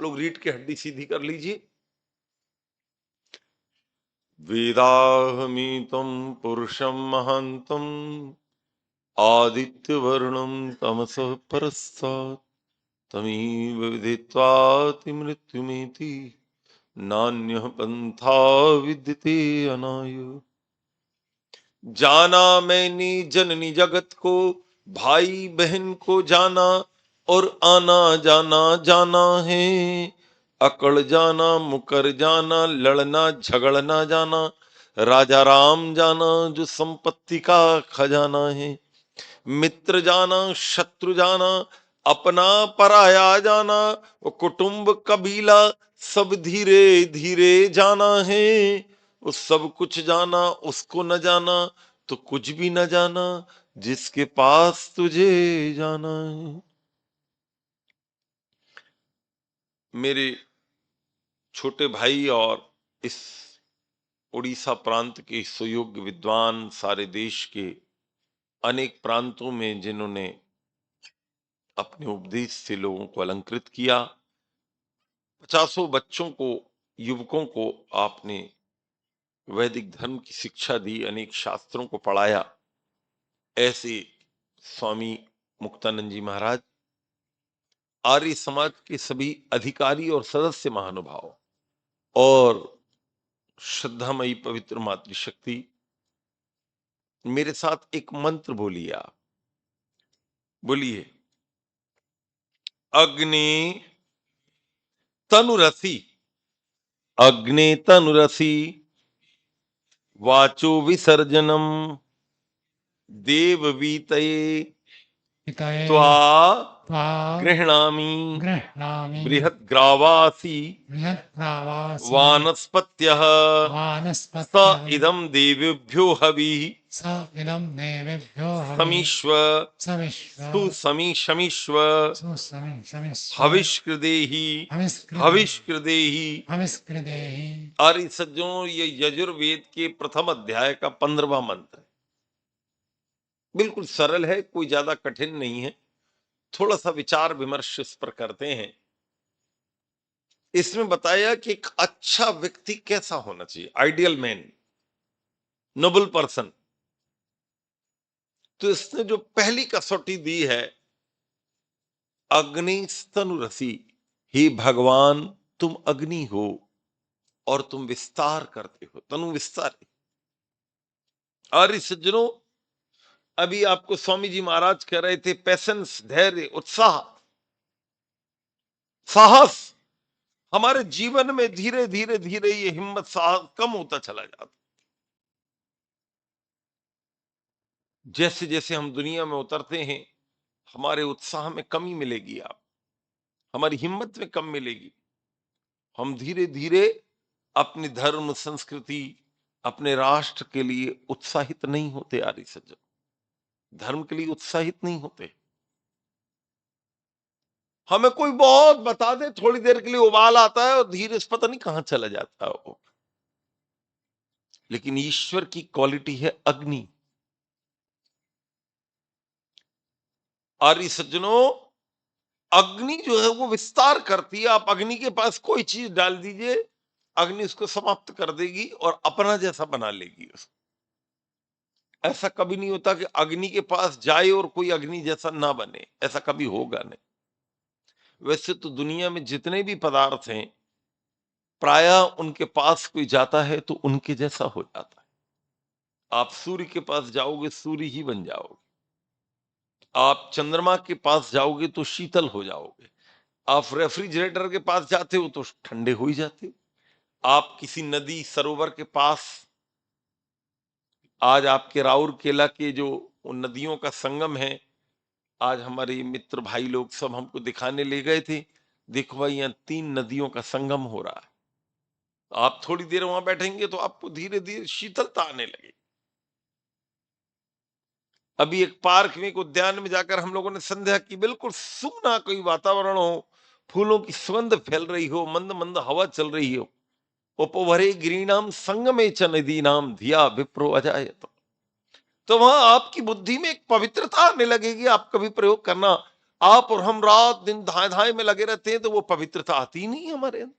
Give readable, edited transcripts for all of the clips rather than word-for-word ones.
लोग रीढ़ की हड्डी सीधी कर लीजिए। वेदाहमीतं पुरुषं महांतं आदित्य वर्णम तमसः परस्तात् तमेव विदित्वाति मृत्युमेति नान्यः पंथा विद्यते अनाय। जाना मैंने जननी जगत को, भाई बहन को जाना, और आना जाना जाना है। अकड़ जाना मुकर जाना, लड़ना झगड़ना जाना, राजा राम जाना जो संपत्ति का खजाना है। मित्र जाना शत्रु जाना, अपना पराया जाना, वो कुटुंब कबीला सब धीरे धीरे जाना है। वो सब कुछ जाना उसको न जाना तो कुछ भी न जाना, जिसके पास तुझे जाना है। मेरे छोटे भाई और इस उड़ीसा प्रांत के सुयोग्य विद्वान, सारे देश के अनेक प्रांतों में जिन्होंने अपने उपदेश से लोगों को अलंकृत किया, 50 बच्चों को, युवकों को आपने वैदिक धर्म की शिक्षा दी, अनेक शास्त्रों को पढ़ाया, ऐसे स्वामी मुक्तानंद जी महाराज, आर्य समाज के सभी अधिकारी और सदस्य महानुभाव और श्रद्धामयी पवित्र मातृशक्ति, मेरे साथ एक मंत्र बोलिए। आप बोलिए, अग्नि तनुरसी, अग्नि तनुरसी, वाचो विसर्जनम, देववीतये त्वा गृह्णामि बृहद्ग्रावासि वानस्पत्यः स इदं देवेभ्यो हविः समीश्व सुसमीशमीश्व हविष्कृदेहि हविष्कृदेहि। आर्य सज्जनों, ये यजुर्वेद के प्रथम अध्याय का 15वां मंत्र है। बिल्कुल सरल है, कोई ज्यादा कठिन नहीं है। थोड़ा सा विचार विमर्श इस पर करते हैं। इसमें बताया कि एक अच्छा व्यक्ति कैसा होना चाहिए, आइडियल मैन, नोबल पर्सन। तो इसने जो पहली कसौटी दी है, अग्नि स्तनुरसी, हे भगवान तुम अग्नि हो और तुम विस्तार करते हो, तनु विस्तार। आर्य सज्जनों, अभी आपको स्वामी जी महाराज कह रहे थे पैसेंस, धैर्य, उत्साह, साहस। हमारे जीवन में धीरे धीरे धीरे ये हिम्मत साहस कम होता चला जाता। जैसे जैसे हम दुनिया में उतरते हैं, हमारे उत्साह में कमी मिलेगी, आप हमारी हिम्मत में कम मिलेगी। हम धीरे धीरे अपनी धर्म संस्कृति, अपने राष्ट्र के लिए उत्साहित नहीं होते। आर्य सज्जन, धर्म के लिए उत्साहित नहीं होते। हमें कोई बहुत बता दे, थोड़ी देर के लिए उबाल आता है और धीरे से पता नहीं कहां चला जाता है वो। लेकिन ईश्वर की क्वालिटी है अग्नि। आर्य सज्जनों, अग्नि जो है वो विस्तार करती है। आप अग्नि के पास कोई चीज डाल दीजिए, अग्नि उसको समाप्त कर देगी और अपना जैसा बना लेगी उसको। ऐसा कभी नहीं होता कि अग्नि के पास जाए और कोई अग्नि जैसा ना बने, ऐसा कभी होगा नहीं। वैसे तो दुनिया में जितने भी पदार्थ हैं, प्रायः उनके पास कोई जाता है तो उनके जैसा हो जाता है। आप सूर्य के पास जाओगे, सूर्य ही बन जाओगे। आप चंद्रमा के पास जाओगे तो शीतल हो जाओगे। आप रेफ्रिजरेटर के पास जाते हो तो ठंडे हो ही जाते हो। आप किसी नदी सरोवर के पास, आज आपके राउरकेला के जो उन नदियों का संगम है, आज हमारे मित्र भाई लोग सब हमको दिखाने ले गए थे। देखो भाई, यहाँ 3 नदियों का संगम हो रहा है। आप थोड़ी देर वहां बैठेंगे तो आपको धीरे धीरे शीतलता आने लगे। अभी एक पार्क में, एक उद्यान में जाकर हम लोगों ने संध्या की, बिल्कुल सूना कोई वातावरण हो, फूलों की सुगंध फैल रही हो, मंद मंद हवा चल रही हो। उपवरे गिरीणाम संगमे च नदीनाम धिया विप्रो अजायत। तो वहां आपकी बुद्धि में एक पवित्रता आने लगेगी। आप कभी प्रयोग करना, आप और हम रात दिन धाए-धाए में लगे रहते हैं तो वो पवित्रता आती ही नहीं है हमारे अंदर।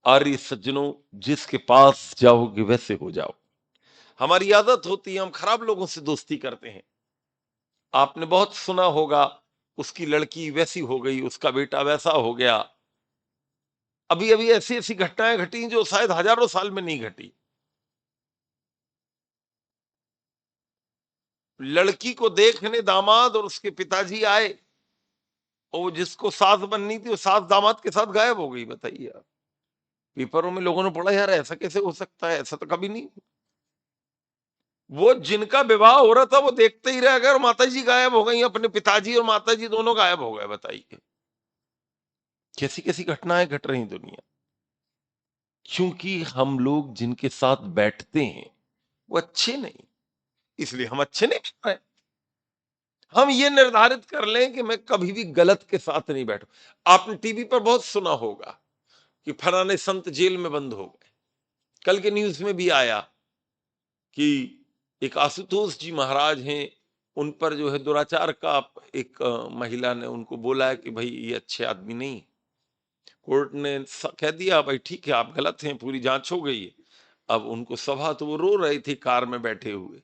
आर्य सज्जनों, जिसके पास जाओगे वैसे हो जाओ। हमारी आदत होती है, हम खराब लोगों से दोस्ती करते हैं। आपने बहुत सुना होगा, उसकी लड़की वैसी हो गई, उसका बेटा वैसा हो गया। अभी-अभी ऐसी-ऐसी घटनाएँ घटी जो शायद हज़ारों साल में नहीं घटी। लड़की को देखने दामाद और उसके पिताजी आए, और वो जिसको सास बननी थी, वो सास दामाद के साथ गायब हो गई, बताइए आप। पेपरों में लोगों ने पढ़ा, यार ऐसा कैसे हो सकता है? ऐसा तो कभी नहीं। वो जिनका विवाह हो रहा था वो देखते ही रह गए और माताजी गायब हो गई, अपने पिताजी और माताजी दोनों गायब हो गए, बताइए। कैसी-कैसी घटनाएँ घट रही दुनिया। क्योंकि हम लोग जिनके साथ बैठते हैं, वो अच्छे नहीं, इसलिए हम अच्छे नहीं बन रहे। हम ये निर्धारित कर लें कि मैं कभी भी गलत के साथ नहीं बैठूं। आपने टीवी पर बहुत सुना होगा कि फलाने संत जेल में बंद हो गए। कल के न्यूज में भी आया कि एक आशुतोष जी महाराज हैं, उन पर जो है दुराचार का एक महिला ने उनको बोला है कि भाई ये अच्छे आदमी नहीं। कोर्ट ने कह दिया भाई ठीक है, आप गलत हैं, पूरी जांच हो गई है। अब उनको सभा, तो वो रो रही थी कार में बैठे हुए।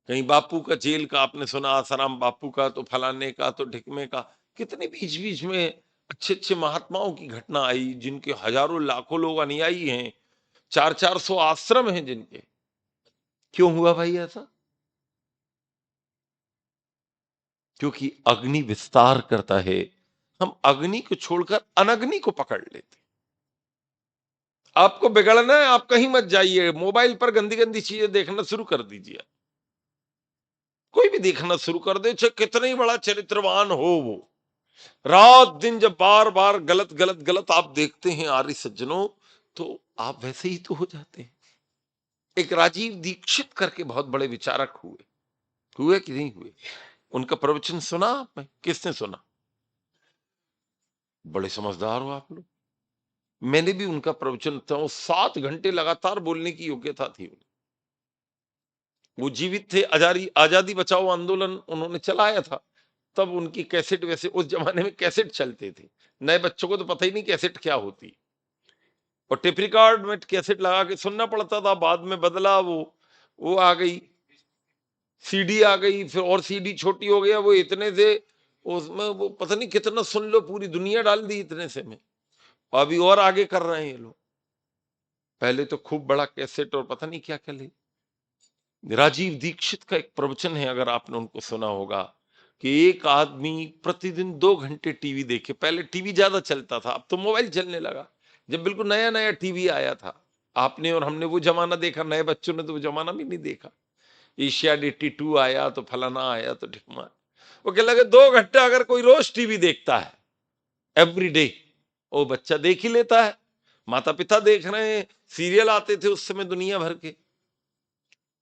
कहीं बापू का जेल का आपने सुना, आसाराम बापू का, तो फलाने का, तो ढिकमे का। कितने बीच बीच में अच्छे अच्छे महात्माओं की घटना आई, जिनके हजारों लाखों लोग अनुयायी हैं, 400-400 आश्रम हैं जिनके। क्यों हुआ भाई ऐसा? क्योंकि अग्नि विस्तार करता है। हम अग्नि को छोड़कर अनग्नि को पकड़ लेते। आपको बिगड़ना है, आप कहीं मत जाइए, मोबाइल पर गंदी गंदी चीजें देखना शुरू कर दीजिए। कोई भी देखना शुरू कर दे, चाहे कितना ही बड़ा चरित्रवान हो वो, रात दिन जब बार बार गलत गलत गलत आप देखते हैं आर्य सज्जनों, तो आप वैसे ही तो हो जाते हैं। एक राजीव दीक्षित करके बहुत बड़े विचारक हुए। हुए कि नहीं हुए? उनका प्रवचन सुना आपने? किसने सुना? बड़े समझदार हो आप लोग। मैंने भी उनका प्रवचन था, वो 7 घंटे लगातार बोलने की योग्यता थी उन्हें। वो जीवित थे, आजादी आजादी बचाओ आंदोलन उन्होंने चलाया था। तब उनकी कैसेट, वैसे उस जमाने में कैसेट चलते थे। नए बच्चों को तो पता ही नहीं कैसेट क्या होती है। और टेप रिकॉर्ड में कैसेट लगा के सुनना पड़ता था। बाद में बदला वो आ गई, सीडी आ गई, फिर और सीडी छोटी हो गया, वो इतने से उसमें वो पता नहीं कितना सुन लो, पूरी दुनिया डाल दी इतने से में। अभी और आगे कर रहे हैं ये लोग। पहले तो खूब बड़ा कैसेट और पता नहीं क्या क्या ले। राजीव दीक्षित का एक प्रवचन है, अगर आपने उनको सुना होगा, कि एक आदमी प्रतिदिन 2 घंटे टीवी देखे। पहले टीवी ज्यादा चलता था, अब तो मोबाइल चलने लगा। जब बिल्कुल नया नया टीवी आया था, आपने और हमने वो जमाना देखा, नए बच्चों ने तो वो जमाना भी नहीं देखा। एशियाड 82 आया तो फलाना आया तो ढिकमा। वो कह लगे 2 घंटे अगर कोई रोज टीवी देखता है, एवरी डे, वो बच्चा देख ही लेता है। माता पिता देख रहे हैं, सीरियल आते थे उस समय दुनिया भर के।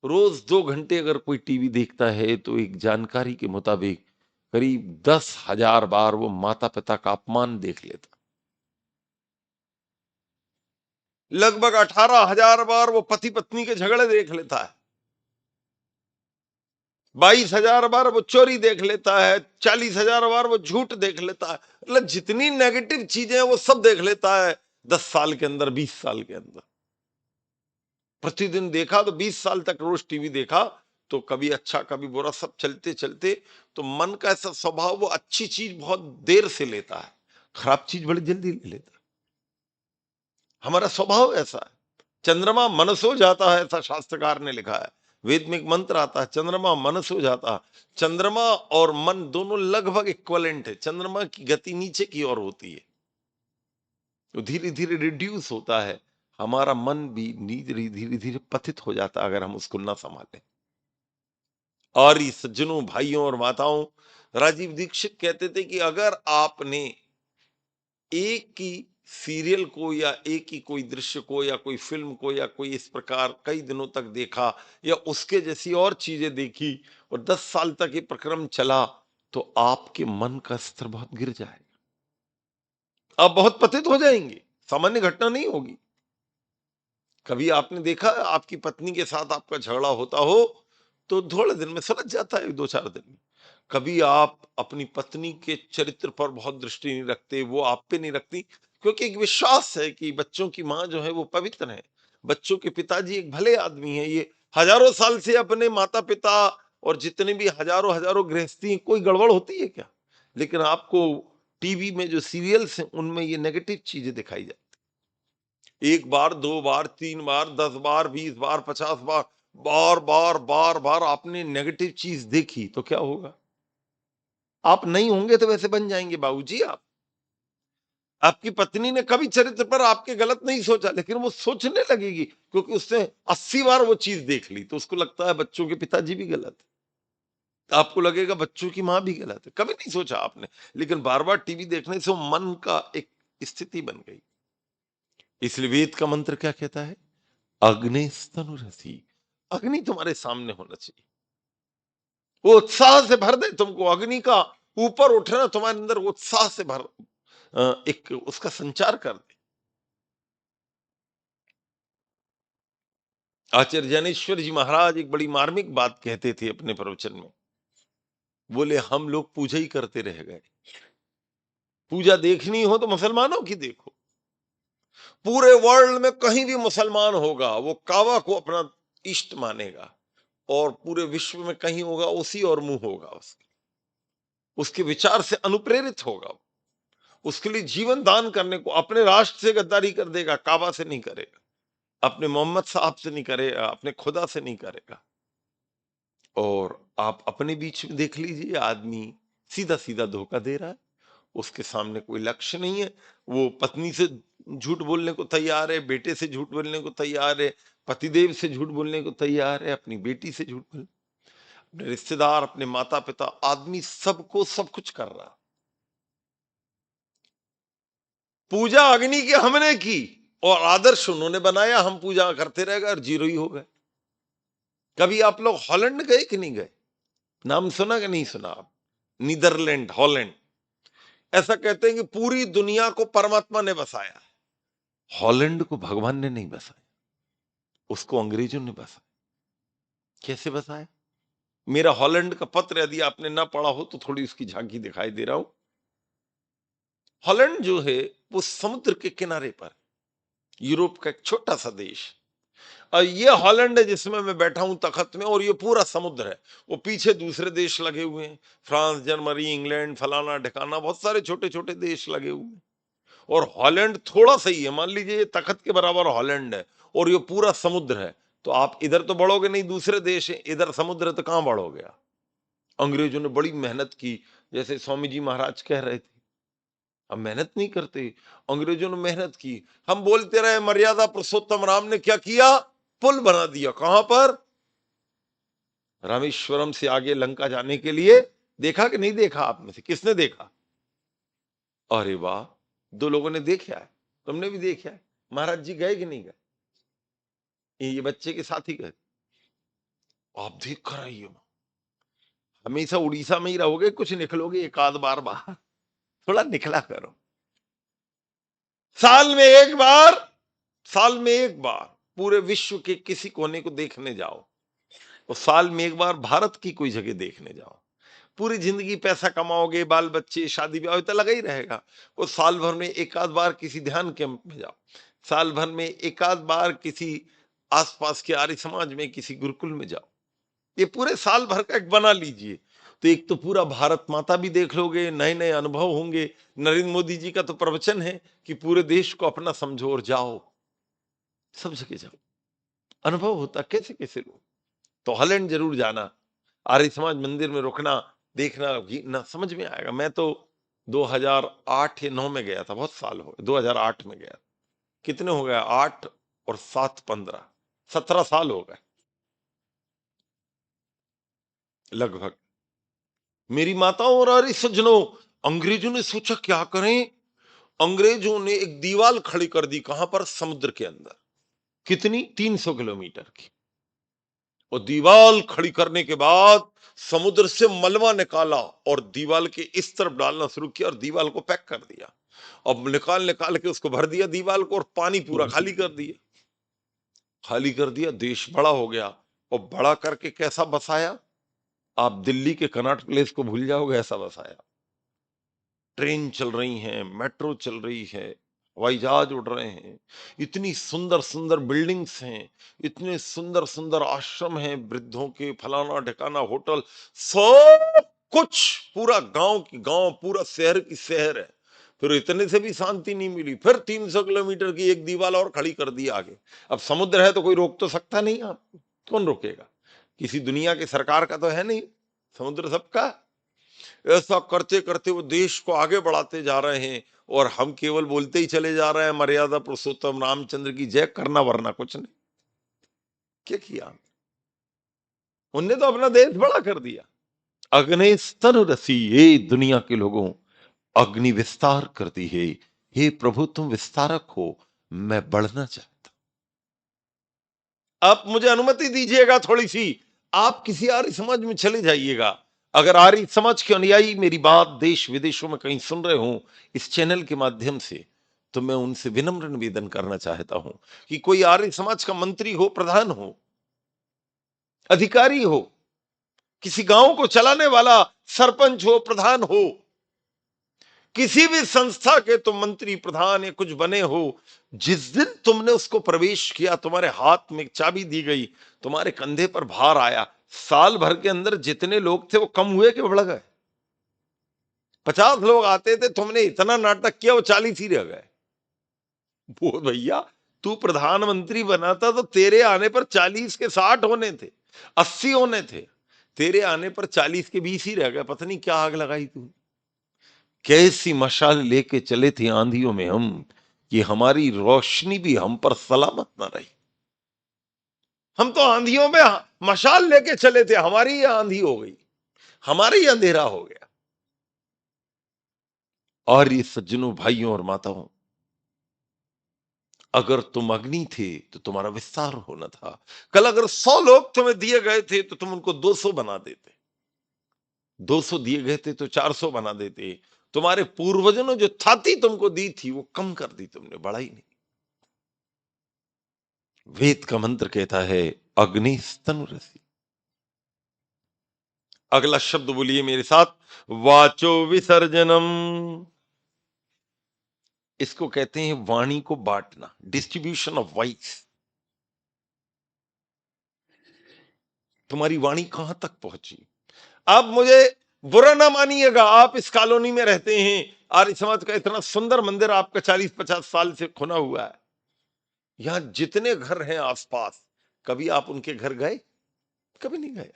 रोज 2 घंटे अगर कोई टीवी देखता है तो एक जानकारी के मुताबिक करीब 10,000 बार वो माता पिता का अपमान देख लेता। लगभग 18,000 बार वो पति पत्नी के झगड़े देख लेता है। 22,000 बार वो चोरी देख लेता है। 40,000 बार वो झूठ देख लेता है। मतलब जितनी नेगेटिव चीजें हैं वो सब देख लेता है 10 साल के अंदर, 20 साल के अंदर। प्रतिदिन देखा तो 20 साल तक रोज टीवी देखा, तो कभी अच्छा कभी बुरा, सब चलते चलते तो मन का ऐसा स्वभाव, वो अच्छी चीज बहुत देर से लेता है, खराब चीज बड़ी जल्दी ले लेता है। हमारा स्वभाव ऐसा है। चंद्रमा मनसो जाता है, ऐसा शास्त्रकार ने लिखा है। वेद में एक मंत्र आता है, चंद्रमा मनसो जाता। चंद्रमा और मन दोनों लगभग इक्वलेंट है। चंद्रमा की गति नीचे की ओर होती है, तो धीरे धीरे रिड्यूस होता है। हमारा मन भी धीरे धीरे धीरे पतित हो जाता है अगर हम उसको ना संभालें। और ये सज्जनों, भाइयों और माताओं, राजीव दीक्षित कहते थे कि अगर आपने एक ही सीरियल को या एक ही कोई दृश्य को या कोई फिल्म को या कोई इस प्रकार कई दिनों तक देखा, या उसके जैसी और चीजें देखी, और 10 साल तक ये प्रक्रम चला, तो आपके मन का स्तर बहुत गिर जाएगा। आप बहुत पतित हो जाएंगे। सामान्य घटना नहीं होगी। कभी आपने देखा आपकी पत्नी के साथ आपका झगड़ा होता हो, तो थोड़े दिन में सुलझ जाता है, 2-4 दिन में। कभी आप अपनी पत्नी के चरित्र पर बहुत दृष्टि नहीं रखते, वो आप पे नहीं रखती, क्योंकि एक विश्वास है कि बच्चों की माँ जो है वो पवित्र है। बच्चों के पिताजी एक भले आदमी हैं, ये हजारों साल से अपने माता-पिता और जितने भी हजारों-हजारों गृहस्थी हैं, कोई गड़बड़ होती है क्या? लेकिन आपको टीवी में जो सीरियल्स हैं, उनमें ये नेगेटिव चीज़ें दिखाई जाती। 1 बार, 2 बार, 3 बार, 10 बार, 20 बार, 50 बार, बार-बार, बार-बार आपने नेगेटिव चीज़ देखी, तो क्या होगा? आप नहीं होंगे तो वैसे बन जाएंगे बाबूजी आप। आपकी पत्नी ने कभी चरित्र पर आपके गलत नहीं सोचा, लेकिन वो सोचने लगेगी क्योंकि उसने 80 बार वो चीज देख ली, तो उसको लगता है बच्चों के पिताजी भी गलत है। तो आपको लगेगा बच्चों की माँ भी गलत है, कभी नहीं सोचा आपने, लेकिन बार बार टीवी देखने से वो मन का एक स्थिति बन गई। इसलिए वेद का मंत्र क्या कहता है? अग्नि स्तनुरसी, अग्नि तुम्हारे सामने होना चाहिए, वो उत्साह से भर दे तुमको, अग्नि का ऊपर उठना तुम्हारे अंदर उत्साह से भर, एक उसका संचार कर दे। आचार्य ज्ञानेश्वर जी महाराज एक बड़ी मार्मिक बात कहते थे अपने प्रवचन में। बोले हम लोग पूजा ही करते रह गए। पूजा देखनी हो तो मुसलमानों की देखो। पूरे वर्ल्ड में कहीं भी मुसलमान होगा वो काबा को अपना इष्ट मानेगा, और पूरे विश्व में कहीं होगा उसी और मुंह होगा उसके, उसके विचार से अनुप्रेरित होगा, उसके लिए जीवन दान करने को, अपने राष्ट्र से गद्दारी कर देगा, काबा से नहीं करेगा, अपने मोहम्मद साहब से नहीं करेगा, अपने खुदा से नहीं करेगा। और आप अपने बीच में देख लीजिए, आदमी सीधा सीधा धोखा दे रहा है, उसके सामने कोई लक्ष्य नहीं है, वो पत्नी से झूठ बोलने को तैयार है, बेटे से झूठ बोलने को तैयार है, पतिदेव से झूठ बोलने को तैयार है, अपनी बेटी से झूठ बोल, अपने रिश्तेदार, अपने माता पिता, आदमी सबको सब कुछ कर रहा है। पूजा अग्नि की हमने की और आदर्श उन्होंने बनाया, हम पूजा करते रह गए और जीरो ही हो गए। कभी आप लोग हॉलैंड गए कि नहीं गए? नाम सुना कि नहीं सुना आप? Netherlands, Holland. ऐसा कहते हैं कि पूरी दुनिया को परमात्मा ने बसाया, हॉलैंड को भगवान ने नहीं बसाया, उसको अंग्रेजों ने बसाया। कैसे बसाया? मेरा हॉलैंड का पत्र यदि आपने ना पढ़ा हो तो थोड़ी उसकी झांकी दिखाई दे रहा हूं। हॉलैंड जो है वो समुद्र के किनारे पर, यूरोप का एक छोटा सा देश। और ये हॉलैंड है जिसमें मैं बैठा हूं तखत में, और ये पूरा समुद्र है। वो पीछे दूसरे देश लगे हुए हैं, फ्रांस, जर्मनी, इंग्लैंड, फलाना ढिकाना, बहुत सारे छोटे छोटे देश लगे हुए हैं। और हॉलैंड थोड़ा सही है, मान लीजिए ये तखत के बराबर हॉलैंड है, और ये पूरा समुद्र है। तो आप इधर तो बढ़ोगे नहीं, दूसरे देश है, इधर समुद्र है, तो कहां बढ़ोगे आप? अंग्रेजों ने बड़ी मेहनत की, जैसे स्वामी जी महाराज कह रहे थे, हम मेहनत नहीं करते, अंग्रेजों ने मेहनत की। हम बोलते रहे, मर्यादा पुरुषोत्तम राम ने क्या किया? पुल बना दिया। कहां पर? रामेश्वरम से आगे लंका जाने के लिए। देखा कि नहीं देखा? आप में से किसने देखा? अरे वाह, दो लोगों ने देखा है, तुमने भी देखा है। महाराज जी गए कि नहीं गए? ये बच्चे के साथ ही गए। आप देख कर आइए, हमेशा उड़ीसा में ही रहोगे, कुछ निकलोगे एक आध बार बाहर, थोड़ा निकला करो। साल में एक बार, साल में एक बार पूरे विश्व के किसी कोने को देखने जाओ, और साल में एक बार भारत की कोई जगह देखने जाओ। पूरी जिंदगी पैसा कमाओगे, बाल बच्चे, शादी ब्याह तो लगा ही रहेगा। वो साल भर में एक आध बार किसी ध्यान कैंप में जाओ, साल भर में एक आध बार किसी आसपास के आर्य समाज में किसी गुरुकुल में जाओ। ये पूरे साल भर का एक बना लीजिए, तो एक तो पूरा भारत माता भी देख लोगे, नए नए अनुभव होंगे। नरेंद्र मोदी जी का तो प्रवचन है कि पूरे देश को अपना समझो और जाओ, सब जगह जाओ, अनुभव होता कैसे कैसे लोग। तो हॉलैंड जरूर जाना, आर्य समाज मंदिर में रुकना, देखना, ना समझ में आएगा। मैं तो 2008 या 9 में गया था, बहुत साल हो गए, 2008 में गया। कितने हो गया? 8 और 7 15, 17 साल हो गए लगभग। मेरी माताओं और आर्य सज्जनों, अंग्रेजों ने सोचा क्या करें। अंग्रेजों ने एक दीवार खड़ी कर दी। कहां पर? समुद्र के अंदर। कितनी? 300 किलोमीटर की। और दीवार खड़ी करने के बाद समुद्र से मलबा निकाला और दीवार के इस तरफ डालना शुरू किया, और दीवार को पैक कर दिया। अब निकाल निकाल के उसको भर दिया दीवार को, और पानी पूरा खाली कर दिया। खाली कर दिया, देश बड़ा हो गया। और बड़ा करके कैसा बसाया? आप दिल्ली के कनॉट प्लेस को भूल जाओगे, ऐसा बसाया। ट्रेन चल रही हैं, मेट्रो चल रही है, हवाई जहाज उड़ रहे हैं, इतनी सुंदर सुंदर बिल्डिंग्स हैं, इतने सुंदर सुंदर आश्रम हैं वृद्धों के, फलाना ढिकाना होटल, सब कुछ, पूरा गांव की गांव, पूरा शहर की शहर है। फिर इतने से भी शांति नहीं मिली, फिर 300 किलोमीटर की एक दीवार और खड़ी कर दी आगे। अब समुद्र है तो कोई रोक तो सकता नहीं, आप कौन रोकेगा? किसी दुनिया की सरकार का तो है नहीं, समुद्र सबका। ऐसा करते करते वो देश को आगे बढ़ाते जा रहे हैं, और हम केवल बोलते ही चले जा रहे हैं मर्यादा पुरुषोत्तम रामचंद्र की जय, करना वरना कुछ नहीं। क्या किया उनने? तो अपना देश बड़ा कर दिया। अग्नि स्तन रसी, ये दुनिया के लोगों, अग्नि विस्तार करती है। हे प्रभु तुम विस्तारक हो, मैं बढ़ना चाहता। आप मुझे अनुमति दीजिएगा थोड़ी सी, आप किसी आर्य समाज में चले जाइएगा। अगर आर्य समाज के अनुयायी मेरी बात देश विदेशों में कहीं सुन रहे हो इस चैनल के माध्यम से, तो मैं उनसे विनम्र निवेदन करना चाहता हूं कि कोई आर्य समाज का मंत्री हो, प्रधान हो, अधिकारी हो, किसी गांव को चलाने वाला सरपंच हो, प्रधान हो, किसी भी संस्था के तुम मंत्री प्रधान या कुछ बने हो, जिस दिन तुमने उसको प्रवेश किया, तुम्हारे हाथ में एक चाबी दी गई, तुम्हारे कंधे पर भार आया, साल भर के अंदर जितने लोग थे वो कम हुए कि बढ़ गए? 50 लोग आते थे, तुमने इतना नाटक किया वो 40 ही रह गए। वो भैया, तू प्रधानमंत्री बना था तो तेरे आने पर 40 के 60 होने थे, 80 होने थे, तेरे आने पर 40 के 20 ही रह गए। पता नहीं क्या आग लगाई तू, कैसी मशाल लेके चले थे आंधियों में हम, कि हमारी रोशनी भी हम पर सलामत ना रही। हम तो आंधियों में मशाल लेके चले थे, हमारी ही आंधी हो गई, हमारा ही अंधेरा हो गया। और ये सज्जनों, भाइयों और माताओं, अगर तुम अग्नि थे तो तुम्हारा विस्तार होना था। कल अगर 100 लोग तुम्हें दिए गए थे तो तुम उनको 200 बना देते, 200 दिए गए थे तो 400 बना देते। तुम्हारे पूर्वजों ने जो थाती तुमको दी थी वो कम कर दी तुमने, बढ़ाई नहीं। वेद का मंत्र कहता है अग्नि स्तनु रसी। अगला शब्द बोलिए मेरे साथ, वाचो विसर्जनम। इसको कहते हैं वाणी को बांटना, डिस्ट्रीब्यूशन ऑफ वॉइस। तुम्हारी वाणी कहां तक पहुंची? आप मुझे बुरा ना मानिएगा, आप इस कॉलोनी में रहते हैं, आर्य समाज का इतना सुंदर मंदिर आपका 40-50 साल से खुना हुआ है, यहां जितने घर हैं आसपास, कभी आप उनके घर गए? कभी नहीं गए।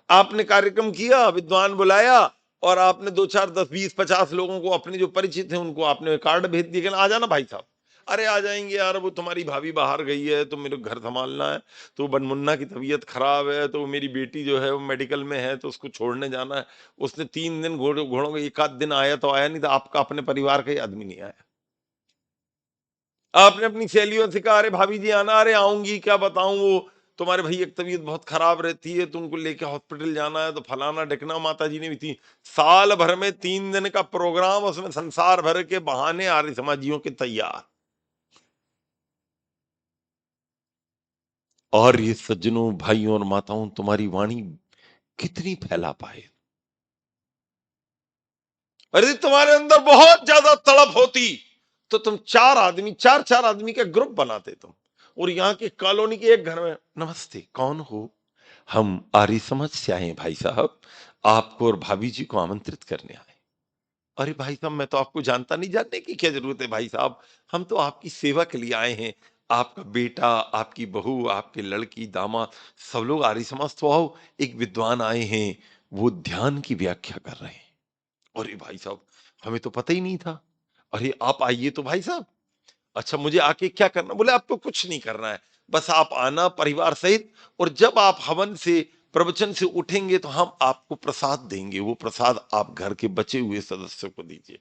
आपने कार्यक्रम किया, विद्वान बुलाया, और आपने 2 4 10 20 50 लोगों को, अपने जो परिचित हैं उनको आपने कार्ड भेज दिया कि आ जाना भाई साहब। अरे आ जाएंगे यार, वो तुम्हारी भाभी बाहर गई है तो मेरे घर संभालना है, तो बनमुन्ना की तबीयत खराब है, तो मेरी बेटी जो है वो मेडिकल में है तो उसको छोड़ने जाना है। उसने 3 दिन घोड़ों का, एक आध दिन आया तो आया, नहीं तो आपका अपने परिवार का ही आदमी नहीं आया। आपने अपनी सहेलियों से कहा अरे भाभी जी आना, अरे आऊंगी, क्या बताऊं, वो तुम्हारे भैया की तबीयत बहुत खराब रहती है तो उनको लेके हॉस्पिटल जाना है, तो फलाना ढिकना। माता जी ने भी थी, साल भर में 3 दिन का प्रोग्राम, उसमें संसार भर के बहाने आर्य समाजियों के तैयार। और ये सज्जनों, भाइयों और माताओं, तुम्हारी वाणी कितनी फैला पाए? अरे तुम्हारे अंदर बहुत ज्यादा तड़प होती तो तुम 4 आदमी, 4 4 आदमी का ग्रुप बनाते तुम, और यहाँ की कॉलोनी के एक घर में, नमस्ते कौन हो? हम आर्य समाज से आए हैं भाई साहब, आपको और भाभी जी को आमंत्रित करने आए। अरे भाई साहब, मैं तो आपको जानता नहीं, जानने की क्या जरूरत है भाई साहब, हम तो आपकी सेवा के लिए आए हैं। आपका बेटा, आपकी बहू, आपके लड़की, दामाद, सब लोग आर्य समाज तो आओ, एक विद्वान आए हैं, वो ध्यान की व्याख्या कर रहे हैं। अरे भाई साहब, हमें तो पता ही नहीं था। अरे आप आइए तो भाई साहब। अच्छा, मुझे आके क्या करना? बोले आपको कुछ नहीं करना है, बस आप आना परिवार सहित, और जब आप हवन से, प्रवचन से उठेंगे तो हम आपको प्रसाद देंगे, वो प्रसाद आप घर के बचे हुए सदस्यों को दीजिए।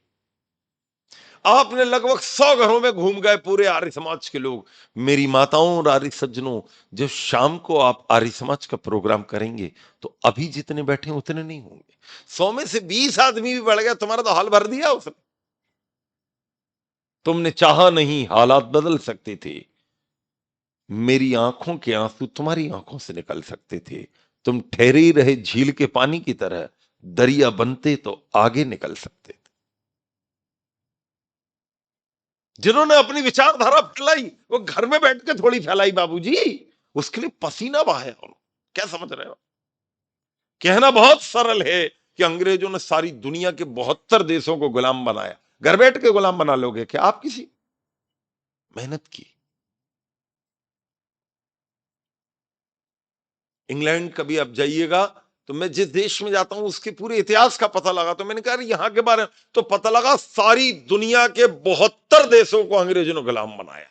आपने लगभग 100 घरों में घूम गए पूरे आर्य समाज के लोग। मेरी माताओं और आर्य सज्जनों, जब शाम को आप आर्य समाज का प्रोग्राम करेंगे तो अभी जितने बैठे हैं उतने नहीं होंगे, 100 में से 20 आदमी भी बढ़ गया, तुम्हारा तो हाल भर दिया उसने। तुमने चाहा नहीं, हालात बदल सकते थे। मेरी आंखों के आंसू तुम्हारी आंखों से निकल सकते थे, तुम ठहरे ही रहे झील के पानी की तरह, दरिया बनते तो आगे निकल सकते थे। जिन्होंने अपनी विचारधारा फैलाई, वो घर में बैठ के थोड़ी फैलाई बाबूजी, उसके लिए पसीना बहाया। क्या समझ रहे हो? कहना बहुत सरल है कि अंग्रेजों ने सारी दुनिया के 72 देशों को गुलाम बनाया। घर बैठ के गुलाम बना लोगे क्या आप किसी? मेहनत की। इंग्लैंड कभी आप जाइएगा तो मैं जिस देश में जाता हूं उसके पूरे इतिहास का पता लगा, तो मैंने कहा यहां के बारे में तो पता लगा, सारी दुनिया के 72 देशों को अंग्रेजों ने गुलाम बनाया।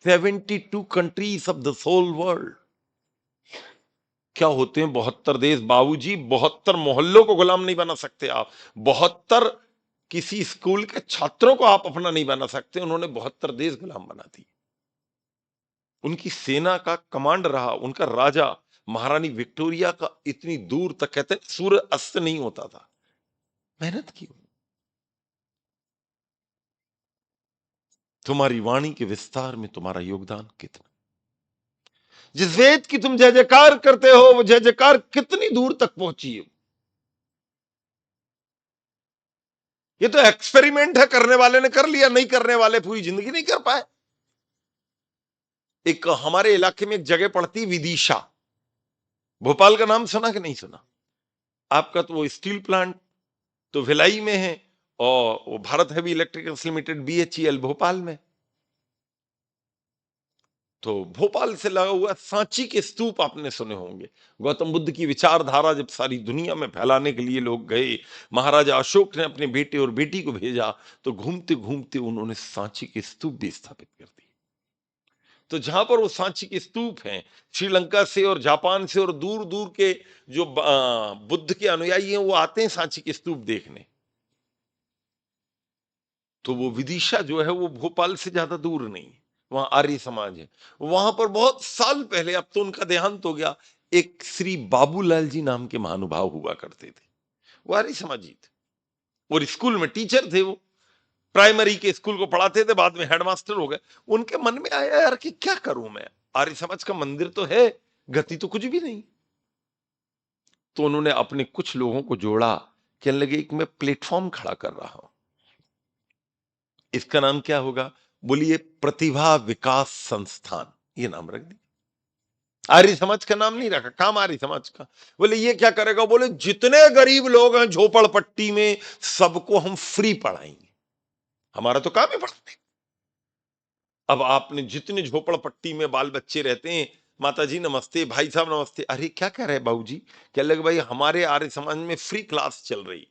72 countries of the whole world. क्या होते हैं 72 देश बाबूजी? 72 मोहल्लों को गुलाम नहीं बना सकते आप। 72 किसी स्कूल के छात्रों को आप अपना नहीं बना सकते। उन्होंने 72 देश गुलाम बना दिए। उनकी सेना का कमांड रहा उनका राजा महारानी विक्टोरिया का, इतनी दूर तक कहते हैं सूर्य अस्त नहीं होता था। मेहनत की। तुम्हारी वाणी के विस्तार में तुम्हारा योगदान कितना। जिस वेद की तुम जय जयकार करते हो, वो जय जयकार कितनी दूर तक पहुंची है। ये तो एक्सपेरिमेंट है, करने वाले ने कर लिया, नहीं करने वाले पूरी जिंदगी नहीं कर पाए। एक हमारे इलाके में एक जगह पड़ती विदिशा, भोपाल का नाम सुना कि नहीं सुना आपका? तो वो स्टील प्लांट तो भिलाई में है, और वो Bharat heavy electricals limited BHEL Bhopal में। तो भोपाल से लगा हुआ सांची के स्तूप आपने सुने होंगे। गौतम बुद्ध की विचारधारा जब सारी दुनिया में फैलाने के लिए लोग गए, महाराजा अशोक ने अपने बेटे और बेटी को भेजा, तो घूमते घूमते उन्होंने सांची के स्तूप भी स्थापित कर दिए। तो जहां पर वो सांची के स्तूप हैं, श्रीलंका से और जापान से और दूर दूर के जो बुद्ध के अनुयायी हैं वो आते हैं सांची के स्तूप देखने। तो वो विदिशा जो है वो भोपाल से ज्यादा दूर नहीं, वहां आर्य समाज है। वहां पर बहुत साल पहले, अब तो उनका देहांत हो गया, एक श्री बाबूलाल जी नाम के महानुभाव हुआ करते थे। वो आर्य समाजी थे और स्कूल में टीचर थे। वो प्राइमरी के स्कूल को पढ़ाते थे, बाद में हेडमास्टर हो गए। उनके मन में आया यार कि क्या करूं मैं, आर्य समाज का मंदिर तो है, गति तो कुछ भी नहीं। तो उन्होंने अपने कुछ लोगों को जोड़ा, कहने लगे एक मैं प्लेटफॉर्म खड़ा कर रहा हूं, इसका नाम क्या होगा? बोलिए प्रतिभा विकास संस्थान, ये नाम रख दिया। आर्य समाज का नाम नहीं रखा, काम आर्य समाज का। बोले ये क्या करेगा? बोले जितने गरीब लोग हैं झोपड़पट्टी में, सबको हम फ्री पढ़ाएंगे, हमारा तो काम है पढ़ाने। अब आपने जितने झोपड़पट्टी में बाल बच्चे रहते हैं, माता जी नमस्ते, भाई साहब नमस्ते, अरे क्या कह रहे हैं बाबूजी? क्या लगे भाई हमारे आर्य समाज में फ्री क्लास चल रही।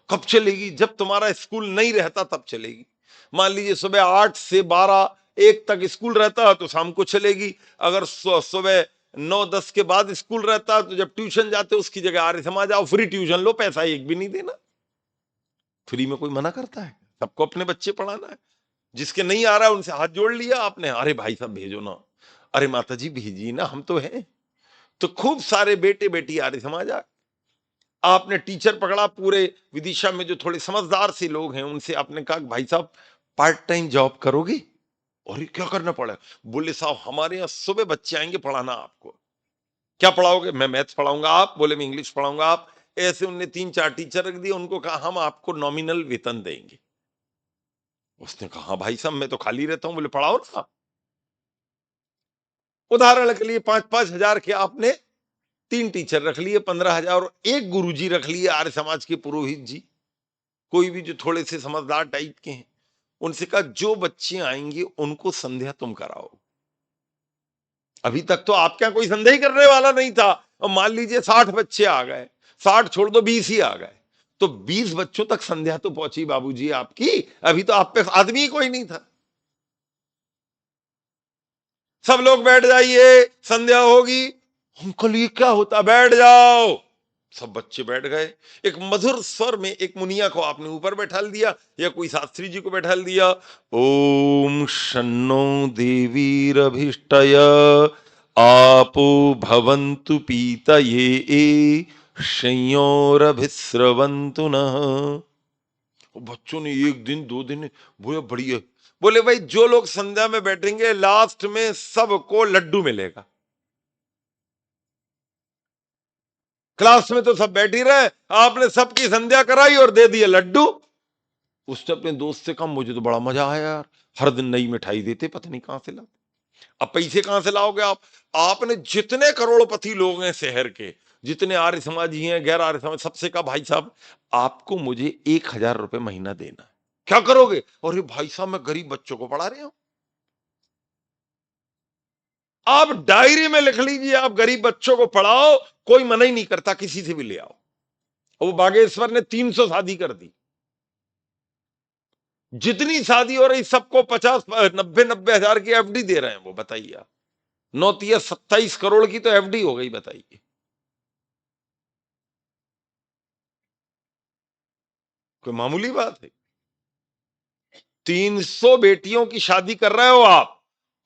कब चलेगी? जब तुम्हारा स्कूल नहीं रहता तब चलेगी। मान लीजिए सुबह 8 से 12 1 तक स्कूल रहता है तो शाम को चलेगी। अगर सुबह 9-10 के बाद स्कूल रहता है तो जब ट्यूशन जाते हो उसकी जगह आर्य समाज आओ, फ्री ट्यूशन लो, पैसा एक भी नहीं देना। फ्री में कोई मना करता है? सबको अपने बच्चे पढ़ाना है। जिसके नहीं आ रहा है उनसे हाथ जोड़ लिया आपने, अरे भाई साहब भेजो ना, अरे माता जी भेजिए ना, हम तो हैं। तो खूब सारे बेटे बेटी आर्य समाज आ। आपने टीचर पकड़ा पूरे विदिशा में, जो थोड़े समझदार से लोग हैं, उनसे आपने कहा भाई साहब पार्ट टाइम जॉब करोगे? और क्या करना पड़ा? बोले साहब हमारे यहाँ सुबह बच्चे आएंगे पढ़ाना आपको। क्या पढ़ाओगे? मैं मैथ्स पढ़ाऊंगा। आप? बोले मैं इंग्लिश पढ़ाऊंगा। आप? ऐसे उनने 3-4 टीचर रख दिए, उनको कहा हम आपको नॉमिनल वेतन देंगे। उसने कहा हाँ भाई साहब मैं तो खाली रहता हूं। बोले पढ़ाओ ना। उदाहरण के लिए 5-5 हजार के आपने 3 टीचर रख लिए, 15,000, और एक गुरुजी रख लिए आर्य समाज के पुरोहित जी, कोई भी जो थोड़े से समझदार टाइप के हैं। उनसे कहा जो बच्चे आएंगे उनको संध्या तुम कराओ। अभी तक तो आपके यहाँ कोई संदेह करने वाला नहीं था, और मान लीजिए 60 बच्चे आ गए, 60 छोड़ दो 20 ही आ गए, तो 20 बच्चों तक संध्या तो पहुंची बाबूजी आपकी। अभी तो आप पे आदमी ही कोई नहीं था। सब लोग बैठ जाइए, संध्या होगी। अंकल ये क्या होता? बैठ जाओ। सब बच्चे बैठ गए। एक मधुर स्वर में एक मुनिया को आपने ऊपर बैठा दिया, या कोई शास्त्री जी को बैठा दिया। ओम शन्नो देवीरभिष्टय आपो भवन्तु पीतये संयोरभिस्रवन्तु नः। बच्चों ने 1 दिन 2 दिन बोले बढ़िया। बोले भाई जो लोग संध्या में बैठेंगे लास्ट में सबको लड्डू मिलेगा। क्लास में तो सब बैठी रहे, आपने सबकी संध्या कराई और दे दिए लड्डू। उसने अपने दोस्त से कहा मुझे तो बड़ा मजा आया यार, हर दिन नई मिठाई देते, पता नहीं कहां से ला। अब पैसे कहां से लाओगे आप? आपने जितने करोड़पति लोग हैं शहर के, जितने आर्य समाजी हैं, गैर आर्य समाज, सबसे कहा भाई साहब आपको मुझे 1,000 रुपए महीना देना है, क्या करोगे? और ये भाई साहब मैं गरीब बच्चों को पढ़ा रहे हूं। आप डायरी में लिख लीजिए आप गरीब बच्चों को पढ़ाओ, कोई मना ही नहीं करता, किसी से भी ले आओ। वो बागेश्वर ने 300 शादी कर दी। जितनी शादी हो रही सबको 50 90 90 हजार की एफडी दे रहे हैं वो, बताइए आप। 9 27 करोड़ की तो एफडी हो गई, बताइए। कोई मामूली बात है? 300 बेटियों की शादी कर रहे हो आप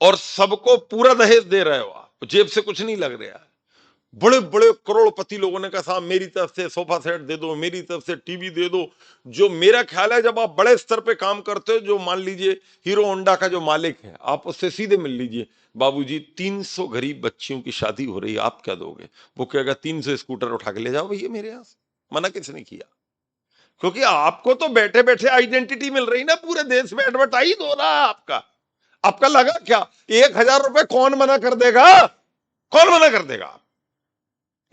और सबको पूरा दहेज दे रहे हो आप, जेब से कुछ नहीं लग रहा है। बड़े बड़े करोड़पति लोगों ने कहा साहब मेरी तरफ से सोफा सेट दे दो, मेरी तरफ से टीवी दे दो। जो मेरा ख्याल है जब आप बड़े स्तर पे काम करते हो, जो मान लीजिए हीरो होंडा का जो मालिक है, आप उससे सीधे मिल लीजिए, बाबूजी 300 गरीब बच्चियों की शादी हो रही है, आप क्या दोगे? वो कहेगा 300 स्कूटर उठा के ले जाओ भैया मेरे यहां से। मना किसने किया? क्योंकि आपको तो बैठे बैठे आइडेंटिटी मिल रही ना, पूरे देश में एडवर्टाइज हो रहा है आपका। आपका लगा क्या 1,000 रुपए कौन मना कर देगा? कौन मना कर देगा?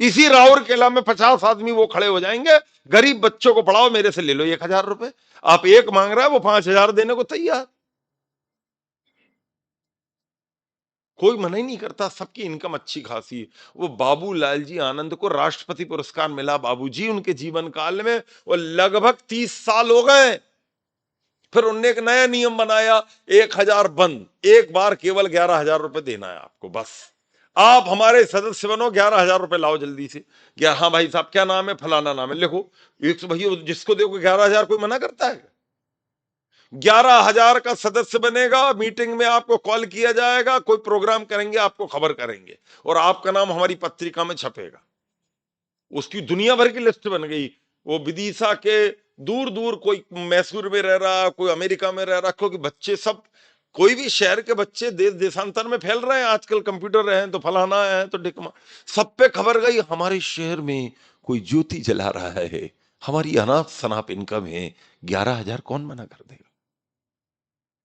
इसी राउर केला में 50 आदमी वो खड़े हो जाएंगे, गरीब बच्चों को पढ़ाओ, मेरे से ले लो 1,000 रुपए। आप एक मांग रहा है, वो 5,000 देने को तैयार। कोई मना ही नहीं करता, सबकी इनकम अच्छी खासी। वो बाबूलाल जी आनंद को राष्ट्रपति पुरस्कार मिला बाबूजी उनके जीवन काल में, वो लगभग 30 साल हो गए। फिर उनने एक नया नियम बनाया, 1,000 बंद, एक बार केवल 11,000 रुपए देना है आपको, बस। आप हमारे सदस्य बनो, 11,000 रुपए लाओ जल्दी से। क्या? हाँ भाई साहब क्या नाम है? फलाना नाम है, लिखो। एक तो भैया जिसको देखो 11,000 कोई मना करता है? 11,000 का सदस्य बनेगा, मीटिंग में आपको कॉल किया जाएगा, कोई प्रोग्राम करेंगे आपको खबर करेंगे, और आपका नाम हमारी पत्रिका में छपेगा। उसकी दुनिया भर की लिस्ट बन गई। वो विदिशा के दूर दूर, कोई मैसूर में रह रहा, कोई अमेरिका में रह रहा, क्योंकि बच्चे सब, कोई भी शहर के बच्चे देश देशांतर में फैल रहे हैं आजकल, कंप्यूटर रहे हैं तो फलाना है तो ढिकमा, सब पे खबर गई हमारे शहर में कोई ज्योति जला रहा है, हमारी अनाप शनाप इनकम है, 11,000 कौन मना कर देगा?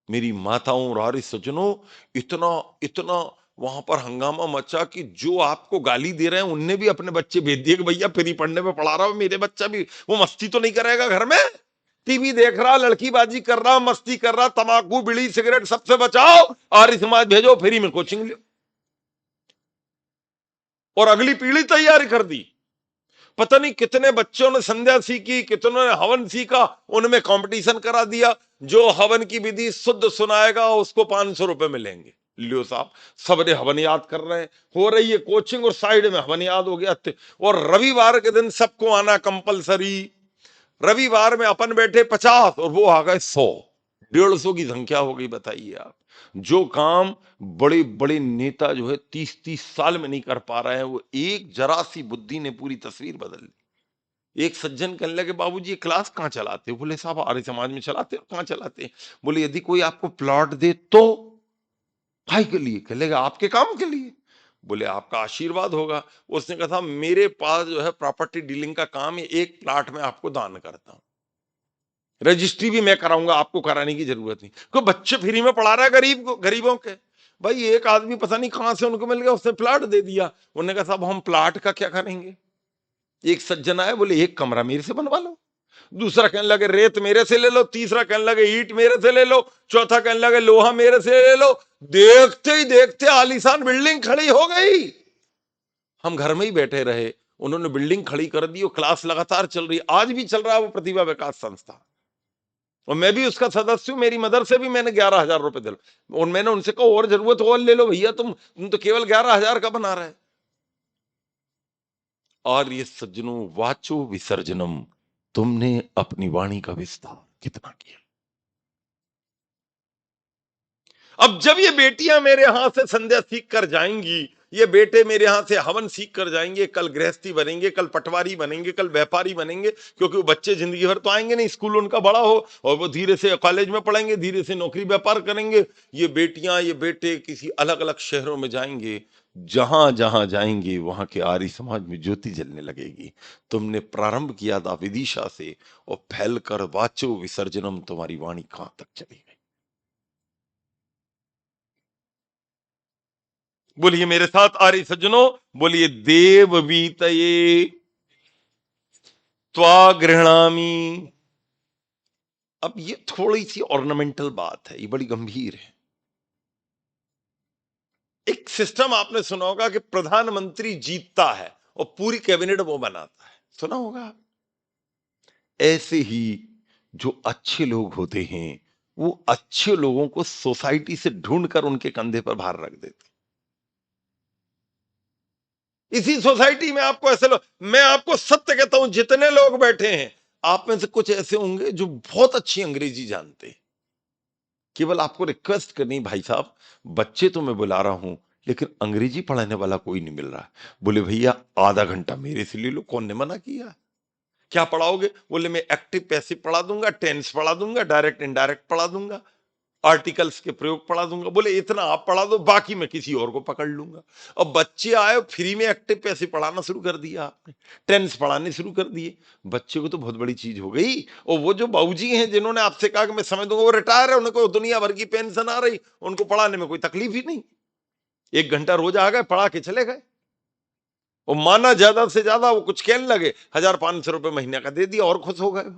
मेरी माताओं और आर्य सज्जनों, इतना इतना वहां पर हंगामा मचा कि जो आपको गाली दे रहे हैं उनने भी अपने बच्चे भेज दिए कि भैया फ्री पढ़ने में पढ़ा रहा हूं, मेरे बच्चा भी वो मस्ती तो नहीं करेगा घर में, टीवी देख रहा, लड़कीबाजी कर रहा, मस्ती कर रहा, तंबाकू बीड़ी सिगरेट सबसे बचाओ, आर्य समाज भेजो, फ्री में कोचिंग लो। और अगली पीढ़ी तैयारी कर दी। पता नहीं कितने बच्चों ने संध्या सीखी, कितनों ने हवन सीखा, उनमें कंपटीशन करा दिया। जो हवन की विधि शुद्ध सुनाएगा उसको 500 रुपए मिलेंगे। लियो साहब, सबने हवन याद कर रहे हैं, हो रही है कोचिंग और साइड में हवन याद हो गया। और रविवार के दिन सबको आना कंपलसरी। रविवार में अपन बैठे 50 और वो आ गए 100, 150 की संख्या हो गई, बताइए आप। जो काम बड़े बड़े नेता जो है 30 30 साल में नहीं कर पा रहे हैं, वो एक जरा सी बुद्धि ने पूरी तस्वीर बदल दी। एक सज्जन कहने लगे बाबूजी ये क्लास कहाँ चलाते हो? बोले साहब आर्य समाज में चलाते हो। कहाँ चलाते हैं? बोले यदि कोई आपको प्लॉट दे तो? भाई के लिए? कह लेगा आपके काम के लिए। बोले आपका आशीर्वाद होगा। उसने कहा था मेरे पास जो है प्रॉपर्टी डीलिंग का काम है, एक प्लाट में आपको दान करता हूं, रजिस्ट्री भी मैं कराऊंगा, आपको कराने की जरूरत नहीं। क्यों? बच्चे फ्री में पढ़ा रहा है गरीब को, गरीबों के। भाई एक आदमी पता नहीं कहां से उनको मिल गया, उसने प्लाट दे दिया। उन्होंने कहा साहब हम प्लाट का क्या करेंगे? एक सज्जन आए, बोले एक कमरा मेरे से बनवा लो। दूसरा कहने लगे रेत मेरे से ले लो। तीसरा कहने लगे ईंट मेरे से ले लो। चौथा कहने लगे लोहा मेरे से ले लो। देखते ही देखते आलीशान बिल्डिंग खड़ी हो गई। हम घर में ही बैठे रहे, उन्होंने बिल्डिंग खड़ी कर दी और क्लास लगातार चल रही, आज भी चल रहा है वो प्रतिभा विकास संस्था, और मैं भी उसका सदस्य हूं। मेरी मदर से भी मैंने 11,000 रुपए दिल, और मैंने उनसे कहा और जरूरत हो और ले लो भैया, तुम तो केवल 11,000 का बना रहे। और ये सज्जनों वाचो विसर्जनम, तुमने अपनी वाणी का विस्तार कितना किया। अब जब ये बेटियां मेरे यहां से संध्या सीख कर जाएंगी, ये बेटे मेरे यहां से हवन सीख कर जाएंगे, कल गृहस्थी बनेंगे, कल पटवारी बनेंगे, कल व्यापारी बनेंगे, क्योंकि वो बच्चे जिंदगी भर तो आएंगे नहीं, स्कूल उनका बड़ा हो और वो धीरे से कॉलेज में पढ़ेंगे, धीरे से नौकरी व्यापार करेंगे। ये बेटियां ये बेटे किसी अलग अलग शहरों में जाएंगे, जहां जहां जाएंगे वहां के आर्य समाज में ज्योति जलने लगेगी। तुमने प्रारंभ किया था विदिशा से और फैलकर वाचो विसर्जनम, तुम्हारी वाणी कहां तक चली गई। बोलिए मेरे साथ आर्य सज्जनों, बोलिए देव वीतये त्वा गृहणामि। अब ये थोड़ी सी ऑर्नामेंटल बात है, ये बड़ी गंभीर है। एक सिस्टम आपने सुना होगा कि प्रधानमंत्री जीतता है और पूरी कैबिनेट वो बनाता है, सुना होगा। ऐसे ही जो अच्छे लोग होते हैं वो अच्छे लोगों को सोसाइटी से ढूंढकर उनके कंधे पर भार रख देते। इसी सोसाइटी में आपको ऐसे लोग, मैं आपको सत्य कहता हूं, जितने लोग बैठे हैं आप में से कुछ ऐसे होंगे जो बहुत अच्छी अंग्रेजी जानते हैं। केवल आपको रिक्वेस्ट करनी, भाई साहब बच्चे तो मैं बुला रहा हूं लेकिन अंग्रेजी पढ़ाने वाला कोई नहीं मिल रहा। बोले भैया आधा घंटा मेरे से ले लो, कौन ने मना किया। क्या पढ़ाओगे। बोले मैं एक्टिव पैसिव पढ़ा दूंगा, टेंस पढ़ा दूंगा, डायरेक्ट इनडायरेक्ट पढ़ा दूंगा, आर्टिकल्स के प्रयोग पढ़ा दूंगा। बोले इतना आप पढ़ा दो, बाकी मैं किसी और को पकड़ लूंगा। अब बच्चे आए फ्री में एक्टिव पैसिव पढ़ाना शुरू कर दिया आपने, टेंस पढ़ाने शुरू कर दिए। बच्चे को तो बहुत बड़ी चीज हो गई। और वो जो बाबूजी हैं जिन्होंने आपसे कहा कि मैं समय दूंगा, वो रिटायर है, उनको दुनिया भर की पेंशन आ रही, उनको पढ़ाने में कोई तकलीफ ही नहीं। 1 घंटा रोज आ गए, पढ़ा के चले गए। वो माना ज्यादा से ज्यादा वो कुछ कहने लगे, 1,500 रुपए महीने का दे दिया और खुश हो गए।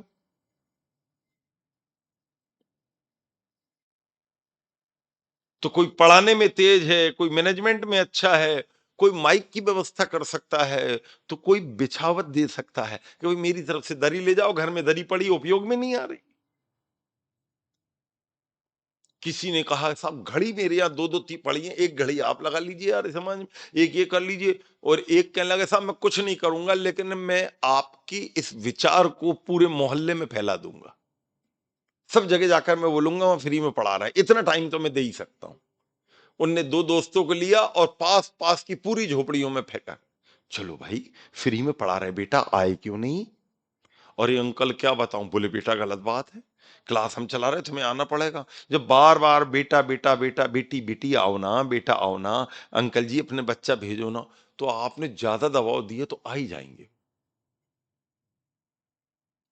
तो कोई पढ़ाने में तेज है, कोई मैनेजमेंट में अच्छा है, कोई माइक की व्यवस्था कर सकता है, तो कोई बिछावत दे सकता है कि भाई मेरी तरफ से दरी ले जाओ, घर में दरी पड़ी उपयोग में नहीं आ रही। किसी ने कहा साहब घड़ी मेरे यहाँ दो दो तीन पड़ी है, एक घड़ी आप लगा लीजिए यार समाज में, एक ये कर लीजिए। और एक कहने लगा साहब मैं कुछ नहीं करूंगा लेकिन मैं आपकी इस विचार को पूरे मोहल्ले में फैला दूंगा, सब जगह जाकर मैं बोलूंगा वहां फ्री में पढ़ा रहा है, इतना टाइम तो मैं दे ही सकता हूं। उनने 2 दोस्तों को लिया और पास पास की पूरी झोपड़ियों में फेंका। चलो भाई फ्री में पढ़ा रहे बेटा, आए क्यों नहीं। और ये अंकल क्या बताऊं, बोले बेटा गलत बात है, क्लास हम चला रहे तुम्हें आना पड़ेगा। जब बार बार बेटा बेटा बेटा बेटी बेटी आओ ना, बेटा आओ ना, अंकल जी अपने बच्चा भेजो ना, तो आपने ज्यादा दबाव दिए तो आ ही जाएंगे।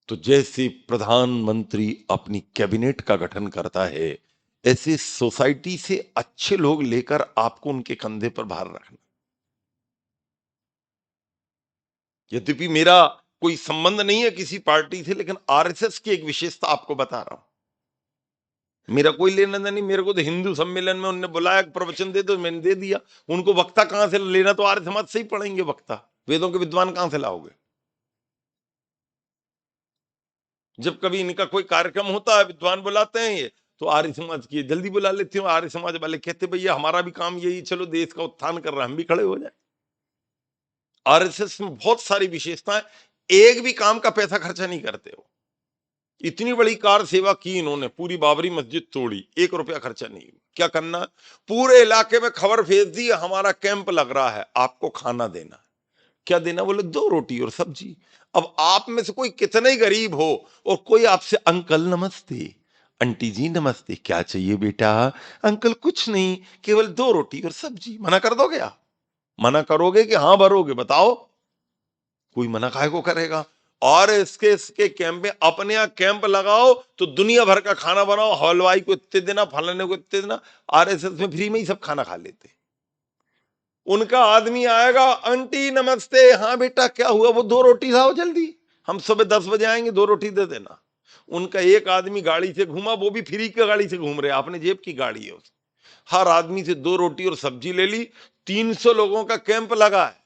तो जैसे प्रधानमंत्री अपनी कैबिनेट का गठन करता है, ऐसे सोसाइटी से अच्छे लोग लेकर आपको उनके कंधे पर भार रखना। यद्यपि मेरा कोई संबंध नहीं है किसी पार्टी से, लेकिन आरएसएस की एक विशेषता आपको बता रहा हूं। मेरा कोई लेना देना नहीं, मेरे को तो हिंदू सम्मेलन में उन्होंने बुलाया प्रवचन दे दो, मैंने दे दिया। उनको वक्ता कहां से लेना, तो आर्य समाज से ही पढ़ेंगे वक्ता, वेदों के विद्वान कहां से लाओगे। जब कभी इनका कोई कार्यक्रम होता है, विद्वान बुलाते हैं ये, तो आर्य समाज की जल्दी बुला लेते हो। आर्य समाज वाले कहते भैया हमारा भी काम यही, चलो देश का उत्थान कर रहा है, हम भी खड़े हो जाए। आरएसएस में बहुत सारी विशेषताएं, एक भी काम का पैसा खर्चा नहीं करते हो। इतनी बड़ी कार सेवा की इन्होंने, पूरी बाबरी मस्जिद तोड़ी, 1 रुपया खर्चा नहीं। क्या करना, पूरे इलाके में खबर भेज दी हमारा कैंप लग रहा है, आपको खाना देना। क्या देना, बोले 2 रोटी और सब्जी। अब आप में से कोई कितने ही गरीब हो और कोई आपसे अंकल नमस्ते, आंटी जी नमस्ते, क्या चाहिए बेटा। अंकल कुछ नहीं, केवल 2 रोटी और सब्जी। मना कर दोगे आप, मना करोगे कि हाँ भरोगे, बताओ। कोई मना काहे को करेगा। और इसके कैंप में अपने यहाँ कैंप लगाओ तो दुनिया भर का खाना बनाओ, हलवाई को इतने देना, फलाने को इतने देना। आरएसएस में फ्री में ही सब खाना खा लेते। उनका आदमी आएगा, आंटी नमस्ते, हाँ बेटा क्या हुआ, वो 2 रोटी लाओ जल्दी, हम सुबह 10 बजे आएंगे, 2 रोटी दे देना। उनका एक आदमी गाड़ी से घूमा, वो भी फ्री की गाड़ी से घूम रहे, आपने जेब की गाड़ी है उस, हर आदमी से 2 रोटी और सब्जी ले ली। 300 लोगों का कैंप लगा है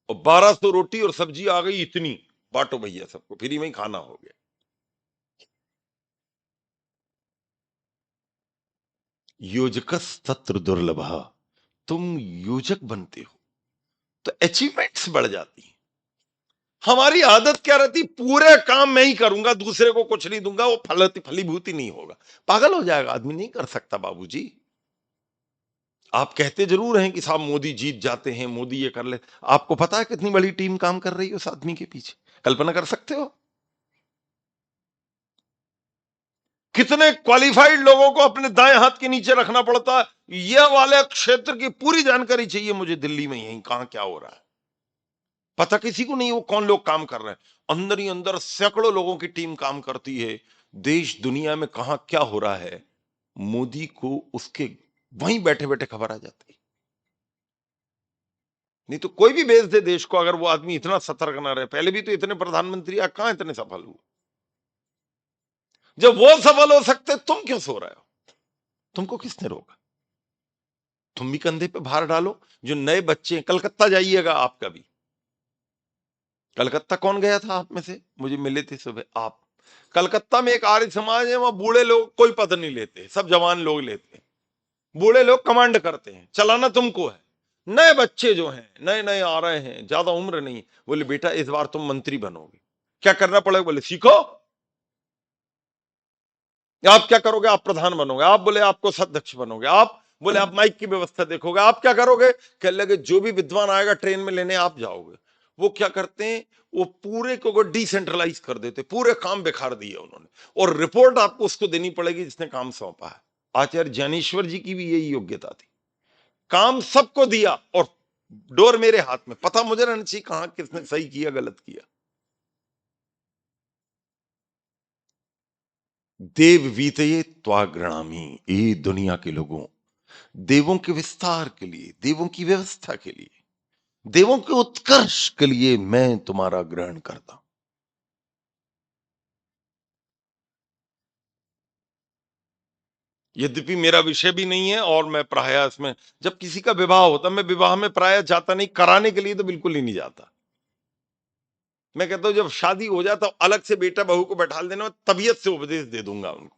और 1200 रोटी और सब्जी आ गई इतनी, बांटो भैया सबको, फ्री में ही खाना हो गया। योजकस तत्र दुर्लभ, तुम योजक बनते हो तो अचीवमेंट्स बढ़ जाती हैं। हमारी आदत क्या रहती, पूरे काम मैं ही करूंगा, दूसरे को कुछ नहीं दूंगा, वो फलीभूति नहीं होगा, पागल हो जाएगा आदमी, नहीं कर सकता बाबूजी। आप कहते जरूर हैं कि साहब मोदी जीत जाते हैं, मोदी ये कर ले, आपको पता है कितनी बड़ी टीम काम कर रही है उस आदमी के पीछे, कल्पना कर सकते हो कितने क्वालिफाइड लोगों को अपने दाएं हाथ के नीचे रखना पड़ता है। यह वाले क्षेत्र की पूरी जानकारी चाहिए मुझे, दिल्ली में यहीं कहां क्या हो रहा है पता किसी को नहीं, वो कौन लोग काम कर रहे हैं। अंदर ही अंदर सैकड़ों लोगों की टीम काम करती है। देश दुनिया में कहां क्या हो रहा है, मोदी को उसके वहीं बैठे बैठे खबर आ जाती है। नहीं तो कोई भी भेज दे देश को, अगर वो आदमी इतना सतर्क ना रहे। पहले भी तो इतने प्रधानमंत्री कहां इतने सफल हुए। जब वो सफल हो सकते, तुम क्यों सो रहे हो? तुमको किसने रोका? तुम भी कंधे पे भार डालो। जो नए बच्चे हैं, कलकत्ता जाइएगा आप कभी। कलकत्ता कौन गया था आप में से? मुझे मिले थे सुबह आप। कलकत्ता में एक आर्य समाज है, वहां बूढ़े लोग कोई पद नहीं लेते, सब जवान लोग लेते हैं। बूढ़े लोग कमांड करते हैं, चलाना तुमको है। नए बच्चे जो हैं, नए नए आ रहे हैं, ज्यादा उम्र नहीं, बोले बेटा इस बार तुम मंत्री बनोगे। क्या करना पड़ेगा? बोले सीखो। आप क्या करोगे? आप प्रधान बनोगे। आप बोले आपको अध्यक्ष बनोगे। आप बोले आप माइक की व्यवस्था देखोगे। आप क्या करोगे? कह लगे जो भी विद्वान आएगा ट्रेन में लेने आप जाओगे। वो क्या करते हैं, वो पूरे को डिसेंट्रलाइज कर देते, पूरे काम बिखार दिए उन्होंने। और रिपोर्ट आपको उसको देनी पड़ेगी जिसने काम सौंपा है। आचार्य ज्ञानेश्वर जी की भी यही योग्यता थी। काम सबको दिया और डोर मेरे हाथ में, पता मुझे रहना चाहिए कहां किसने सही किया गलत किया। देव वीतये त्वागृणामी, ए दुनिया के लोगों, देवों के विस्तार के लिए, देवों की व्यवस्था के लिए, देवों के उत्कर्ष के लिए मैं तुम्हारा ग्रहण करता हूं। यद्यपि मेरा विषय भी नहीं है और मैं प्राय इसमें, जब किसी का विवाह होता, मैं विवाह में प्राय जाता नहीं, कराने के लिए तो बिल्कुल ही नहीं जाता। मैं कहता हूं जब शादी हो जाए तो अलग से बेटा बहू को बैठा देना, मैं तबीयत से उपदेश दे दूंगा उनको।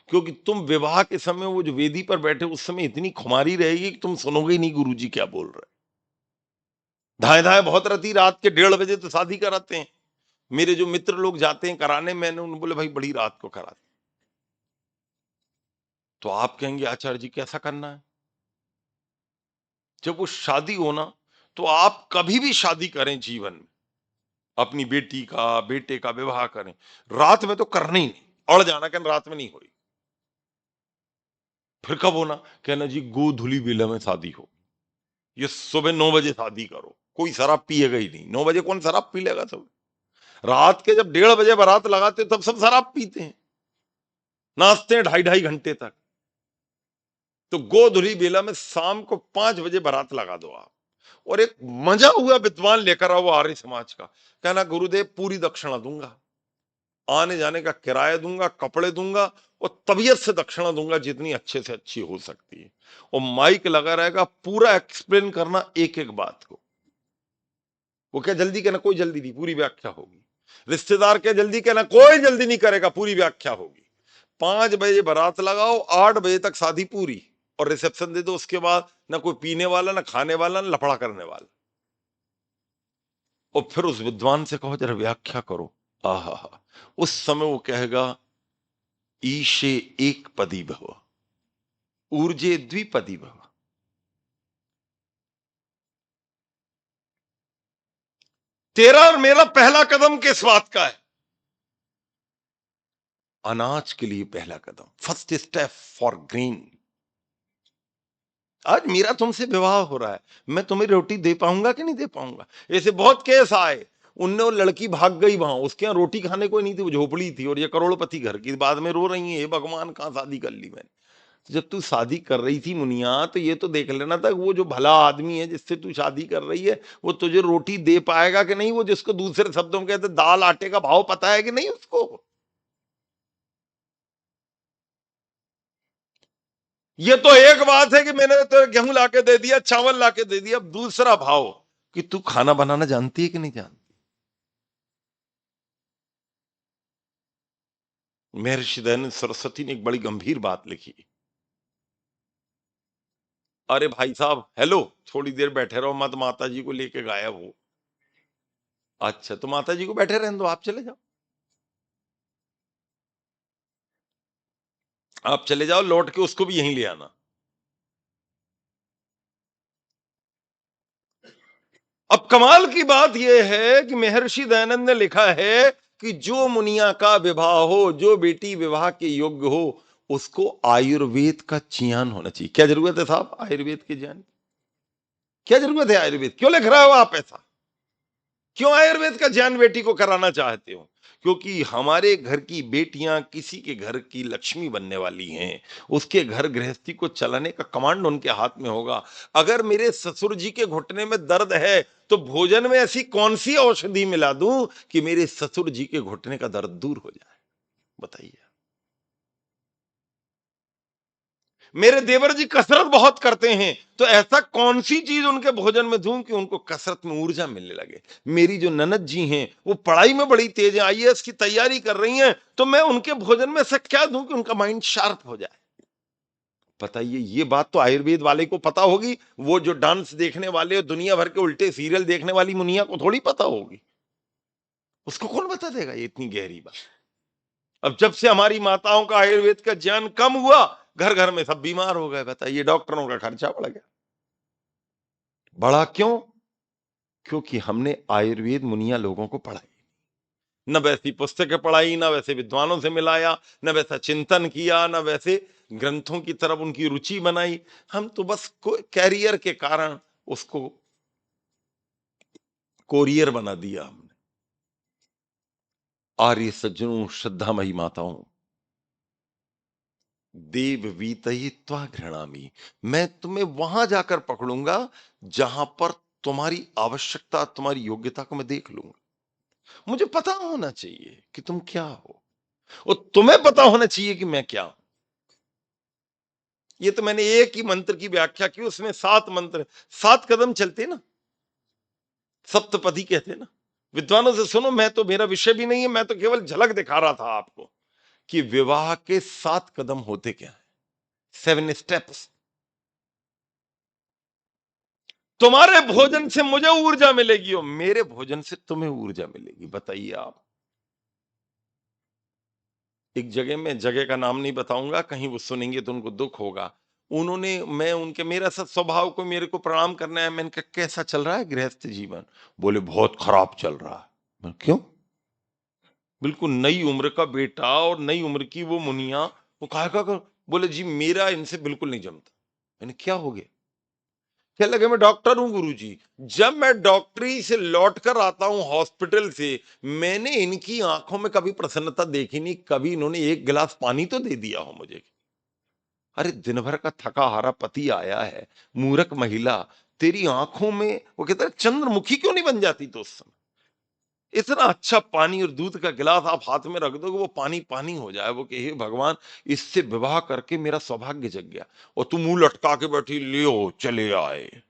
क्योंकि तुम विवाह के समय वो जो वेदी पर बैठे उस समय इतनी खुमारी रहेगी कि तुम सुनोगे ही नहीं गुरुजी क्या बोल रहे। धाए धाए बहुत रहती, रात के 1:30 बजे तो शादी कराते हैं। मेरे जो मित्र लोग जाते हैं कराने, मैंने उन्हें बोले भाई बड़ी रात को करा। तो आप कहेंगे आचार्य जी कैसा करना है? जब वो शादी हो ना, तो आप कभी भी शादी करें जीवन में, अपनी बेटी का बेटे का विवाह करें, रात में तो करना ही नहीं। अड़ जाना कहना रात में नहीं हुई। फिर कब होना? कहना जी गोधुली बेला में शादी हो, ये सुबह 9 बजे शादी करो। कोई शराब पिएगा ही नहीं, 9 बजे कौन शराब पी लेगा? सब रात के जब 1:30 बजे बारात लगाते तब सब शराब पीते हैं, नाचते हैं 2.5 2.5 घंटे तक। तो गोधुली बेला में शाम को 5 बजे बारात लगा दो आप, और एक मजा हुआ विद्वान लेकर आओ आर्य समाज का। कहना गुरुदेव पूरी दक्षिणा दूंगा, आने जाने का किराया दूंगा, कपड़े दूंगा, और तबीयत से दक्षिणा दूंगा जितनी अच्छे से अच्छी हो सकती है। और माइक लगा रहेगा, पूरा एक्सप्लेन करना एक एक बात को। वो क्या जल्दी कहना? कोई जल्दी नहीं, पूरी व्याख्या होगी। रिश्तेदार क्या जल्दी कहना? कोई जल्दी नहीं करेगा, पूरी व्याख्या होगी। 5 बजे बारात लगाओ, 8 बजे तक शादी पूरी, और रिसेप्शन दे दो। उसके बाद ना कोई पीने वाला, ना खाने वाला, ना लफड़ा करने वाला। और फिर उस विद्वान से कहो जरा व्याख्या करो। आहा, उस समय वो कहेगा ईशे एक पदी भव, ऊर्जे द्विपदी भव। तेरा और मेरा पहला कदम किस बात का है? अनाज के लिए पहला कदम, फर्स्ट स्टेप फॉर ग्रीन। आज मेरा तुमसे विवाह हो रहा है, मैं तुम्हें रोटी दे पाऊंगा कि नहीं दे पाऊंगा? ऐसे बहुत केस आए, उनने वो लड़की भाग गई वहां, उसके यहाँ रोटी खाने कोई नहीं थी, वो झोपड़ी थी, और ये करोड़पति घर की, बाद में रो रही है हे भगवान कहाँ शादी कर ली मैंने। तो जब तू शादी कर रही थी मुनिया, तो ये तो देख लेना था वो जो भला आदमी है जिससे तू शादी कर रही है, वो तुझे रोटी दे पाएगा कि नहीं? वो जिसको दूसरे शब्दों में कहते दाल आटे का भाव पता है कि नहीं उसको? ये तो एक बात है कि मैंने तो गेहूं लाके दे दिया, चावल लाके दे दिया। अब दूसरा भाव कि तू खाना बनाना जानती है कि नहीं जानती? महर्षि दयानंद सरस्वती ने एक बड़ी गंभीर बात लिखी। अरे भाई साहब हेलो, थोड़ी देर बैठे रहो मत, माता जी को लेके गायब हो। अच्छा, तो माता जी को बैठे रहने दो, आप चले जाओ। आप चले जाओ, लौट के उसको भी यहीं ले आना। अब कमाल की बात यह है कि महर्षि दयानंद ने लिखा है कि जो मुनिया का विवाह हो, जो बेटी विवाह के योग्य हो, उसको आयुर्वेद का ज्ञान होना चाहिए। क्या जरूरत है साहब आयुर्वेद के ज्ञान? क्या जरूरत है आयुर्वेद? क्यों लिख रहे हो आप ऐसा? क्यों आयुर्वेद का ज्ञान बेटी को कराना चाहते हो? क्योंकि हमारे घर की बेटियां किसी के घर की लक्ष्मी बनने वाली हैं। उसके घर गृहस्थी को चलाने का कमांड उनके हाथ में होगा। अगर मेरे ससुर जी के घुटने में दर्द है, तो भोजन में ऐसी कौन सी औषधि मिला दूं कि मेरे ससुर जी के घुटने का दर्द दूर हो जाए? बताइए। मेरे देवर जी कसरत बहुत करते हैं, तो ऐसा कौन सी चीज उनके भोजन में दूं कि उनको कसरत में ऊर्जा मिलने लगे? मेरी जो ननद जी हैं, वो पढ़ाई में बड़ी तेज हैं, आईएएस की तैयारी कर रही हैं, तो मैं उनके भोजन में ऐसा क्या दूं कि उनका माइंड शार्प हो जाए? बताइए। ये बात तो आयुर्वेद वाले को पता होगी, वो जो डांस देखने वाले और दुनिया भर के उल्टे सीरियल देखने वाली मुनिया को थोड़ी पता होगी। उसको कौन बता देगा ये इतनी गहरी बात? अब जब से हमारी माताओं का आयुर्वेद का ज्ञान कम हुआ, घर घर में सब बीमार हो गए। बताइए, डॉक्टरों का खर्चा बढ़ गया। बढ़ा क्यों? क्योंकि हमने आयुर्वेद मुनिया लोगों को पढ़ाई, न वैसी पुस्तकें पढ़ाई, न वैसे विद्वानों से मिलाया, न वैसा चिंतन किया, न वैसे ग्रंथों की तरफ उनकी रुचि बनाई। हम तो बस कैरियर के कारण उसको कोरियर बना दिया हमने। आर्य सज्जनों, श्रद्धामयी माताओं, देव वीतयित्वा घृणामि, मैं तुम्हें वहां जाकर पकड़ूंगा जहां पर तुम्हारी आवश्यकता, तुम्हारी योग्यता को मैं देख लूंगा। मुझे पता होना चाहिए कि तुम क्या हो, और तुम्हें पता होना चाहिए कि मैं क्या हूं। ये तो मैंने एक ही मंत्र की व्याख्या की, उसमें 7 मंत्र, 7 कदम चलते ना, सप्तपदी कहते ना। विद्वानों से सुनो, मैं तो, मेरा विषय भी नहीं है, मैं तो केवल झलक दिखा रहा था आपको कि विवाह के 7 कदम होते क्या है। 7 स्टेप्स। तुम्हारे भोजन से मुझे ऊर्जा मिलेगी और मेरे भोजन से तुम्हें ऊर्जा मिलेगी। बताइए आप। एक जगह, मैं जगह का नाम नहीं बताऊंगा, कहीं वो सुनेंगे तो उनको दुख होगा। उन्होंने, मैं उनके, मेरा सा स्वभाव को, मेरे को प्रणाम करना है, मैंने कहा कैसा चल रहा है गृहस्थ जीवन? बोले बहुत खराब चल रहा है। मैं, क्यों? बिल्कुल नई उम्र का बेटा और नई उम्र की वो मुनिया, वो कहा कर, बोले जी मेरा इनसे बिल्कुल नहीं जमता। मैंने, क्या हो गया? क्या लगे, मैं डॉक्टर हूं गुरुजी। जब मैं डॉक्टरी से लौट कर आता हूं हॉस्पिटल से, मैंने इनकी आंखों में कभी प्रसन्नता देखी नहीं, कभी इन्होंने एक गिलास पानी तो दे दिया हो मुझे। अरे दिन भर का थका हारा पति आया है, मूर्ख महिला, तेरी आंखों में, वो कहता है चंद्रमुखी क्यों नहीं बन जाती तो उस समय? इतना अच्छा पानी और दूध का गिलास आप हाथ में रख दो कि वो पानी पानी हो जाए, वो कहे, हे भगवान, इससे विवाह करके मेरा सौभाग्य जग गया। और तू मुंह लटका के बैठी, लियो चले आए।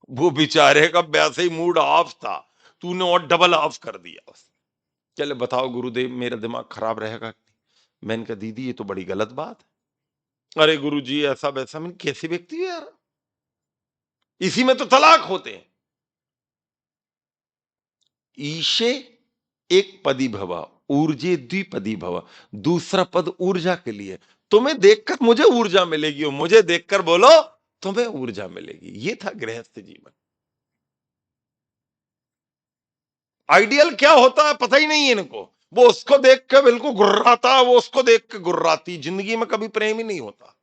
वो बेचारे का वैसे ही मूड ऑफ था, तूने और डबल ऑफ कर दिया। चले बताओ गुरुदेव, मेरा दिमाग खराब रहेगा? मैंने कहा दीदी ये तो बड़ी गलत बात है। अरे गुरुजी ऐसा वैसा। मैंने, कैसे व्यक्ति है यार, इसी में तो तलाक होते हैं। ईशे एक पदी भवा, ऊर्जे द्विपदी भवा। दूसरा पद ऊर्जा के लिए। तुम्हें देखकर मुझे ऊर्जा मिलेगी और मुझे देखकर बोलो तुम्हें ऊर्जा मिलेगी। ये था गृहस्थ जीवन। आइडियल क्या होता है पता ही नहीं है इनको। वो उसको देख के बिल्कुल गुर्राता, वो उसको देख के गुर्राती। जिंदगी में कभी प्रेम ही नहीं होता।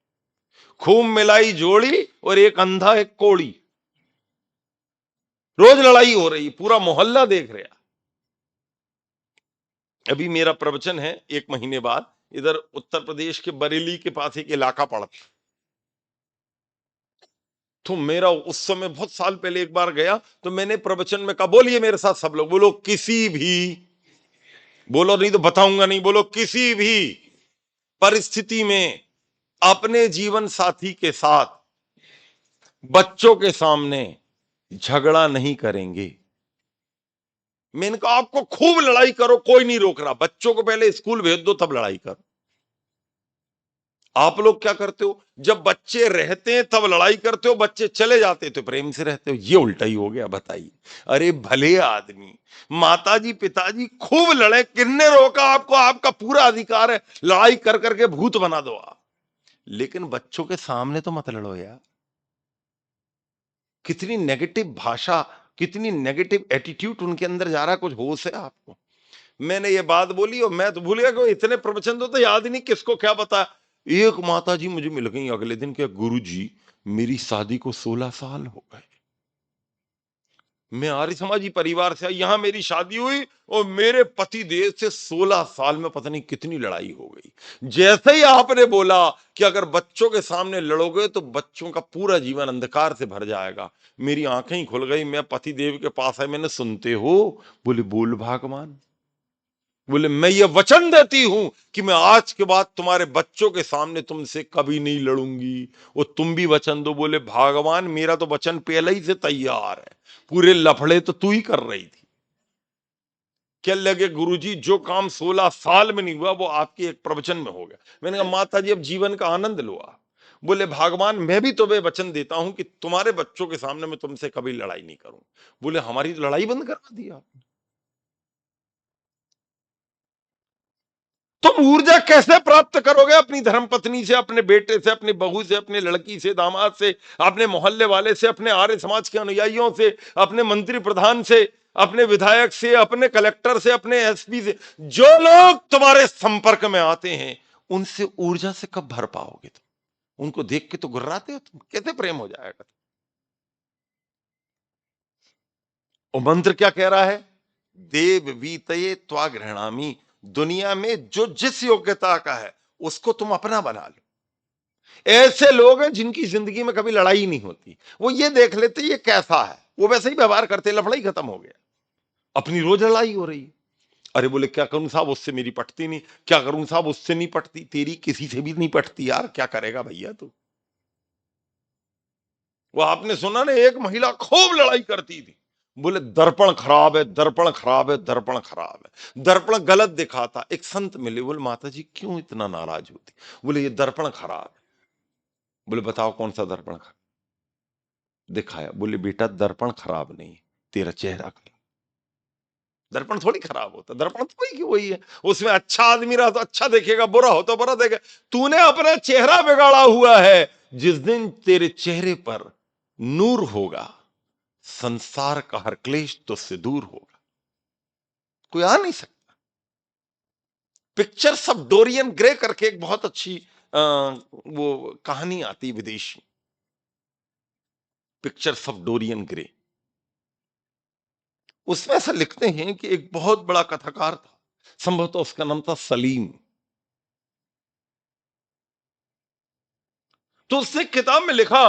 खूब मिलाई जोड़ी और एक अंधा एक कोड़ी, रोज लड़ाई हो रही, पूरा मोहल्ला देख रहा। अभी मेरा प्रवचन है 1 महीने बाद, इधर उत्तर प्रदेश के बरेली के पास एक इलाका पड़ता। तो मेरा उस समय बहुत साल पहले एक बार गया, तो मैंने प्रवचन में कहा, बोलिए मेरे साथ सब लोग, बोलो किसी भी, बोलो नहीं तो बताऊंगा नहीं, बोलो किसी भी परिस्थिति में अपने जीवन साथी के साथ बच्चों के सामने झगड़ा नहीं करेंगे। मैंने कहा आपको खूब लड़ाई करो, कोई नहीं रोक रहा, बच्चों को पहले स्कूल भेज दो तब लड़ाई करो। आप लोग क्या करते हो, जब बच्चे रहते हैं तब लड़ाई करते हो, बच्चे चले जाते तो प्रेम से रहते हो। ये उल्टा ही हो गया। बताइए। अरे भले आदमी, माताजी पिताजी खूब लड़े, किसने रोका आपको? आपका पूरा अधिकार है, लड़ाई कर करके भूत बना दो आप, लेकिन बच्चों के सामने तो मत लड़ो यार। कितनी नेगेटिव भाषा, कितनी नेगेटिव एटीट्यूड उनके अंदर जा रहा है, कुछ होश है आपको? मैंने ये बात बोली और मैं तो भूल गया कि इतने प्रवचन तो याद ही नहीं किसको क्या बता। एक माता जी मुझे मिल गई अगले दिन के, गुरु जी मेरी शादी को 16 साल हो गए, मैं आर्य समाजी परिवार से, यहां मेरी शादी हुई और मेरे पति देव से 16 साल में पता नहीं कितनी लड़ाई हो गई। जैसे ही आपने बोला कि अगर बच्चों के सामने लड़ोगे तो बच्चों का पूरा जीवन अंधकार से भर जाएगा, मेरी आंखें ही खुल गई। मैं पति देव के पास है, मैंने सुनते हो? बोले बोल भगवान। बोले मैं ये वचन देती हूं कि मैं आज के बाद तुम्हारे बच्चों के सामने तुमसे कभी नहीं लड़ूंगी, और तुम भी वचन दो। बोले भगवान मेरा तो वचन पहले ही से तैयार है, पूरे लफड़े तो तू ही कर रही थी। क्या लगे गुरुजी जो काम 16 साल में नहीं हुआ वो आपके एक प्रवचन में हो गया। मैंने कहा माता जी अब जीवन का आनंद लो आप। बोले भगवान मैं भी तुम्हें वचन देता हूं कि तुम्हारे बच्चों के सामने मैं तुमसे कभी लड़ाई नहीं करूं। बोले हमारी लड़ाई बंद करा दी आप। तुम ऊर्जा कैसे प्राप्त करोगे अपनी धर्मपत्नी से, अपने बेटे से, अपनी बहू से, अपने लड़की से, दामाद से, अपने मोहल्ले वाले से, अपने आर्य समाज के अनुयायियों से, अपने मंत्री प्रधान से, अपने विधायक से, अपने कलेक्टर से, अपने एसपी से, जो लोग तुम्हारे संपर्क में आते हैं उनसे ऊर्जा से कब भर पाओगे तुम? उनको देख के तो गुर्राते हो तुम, कैसे प्रेम हो जाएगा? और मंत्र क्या कह रहा है? देव वीतये त्वा गृह्णामि। दुनिया में जो जिस योग्यता का है उसको तुम अपना बना लो। ऐसे लोग हैं जिनकी जिंदगी में कभी लड़ाई नहीं होती, वो ये देख लेते ये कैसा है, वो वैसे ही व्यवहार करते, लफड़ा ही खत्म हो गया। अपनी रोज लड़ाई हो रही है। अरे बोले क्या करूं साहब उससे मेरी पटती नहीं, क्या करूं साहब उससे नहीं पटती, तेरी किसी से भी नहीं पटती यार, क्या करेगा भैया तू? वो आपने सुना ना, एक महिला खूब लड़ाई करती थी। बोले दर्पण खराब है, दर्पण खराब है, दर्पण खराब है, दर्पण गलत दिखाता। एक संत मिले, बोले माता जी क्यों इतना नाराज होती? बोले ये दर्पण खराब है। बोले बताओ कौन सा दर्पण खराब? दिखाया, बोले बेटा दर्पण खराब नहीं, तेरा चेहरा खराब। दर्पण थोड़ी खराब होता, दर्पण तो वही की वही है। उसमें अच्छा आदमी रहा तो अच्छा देखेगा, बुरा हो तो बुरा देखेगा। तूने अपना चेहरा बिगाड़ा हुआ है। जिस दिन तेरे चेहरे पर नूर होगा, संसार का हर क्लेश तुझसे दूर होगा, कोई आ नहीं सकता। पिक्चर्स ऑफ डोरियन ग्रे करके एक बहुत अच्छी वो कहानी आती विदेशी, पिक्चर्स ऑफ डोरियन ग्रे। उसमें ऐसा लिखते हैं कि एक बहुत बड़ा कथाकार था, संभवतः उसका नाम था सलीम। तो उसने किताब में लिखा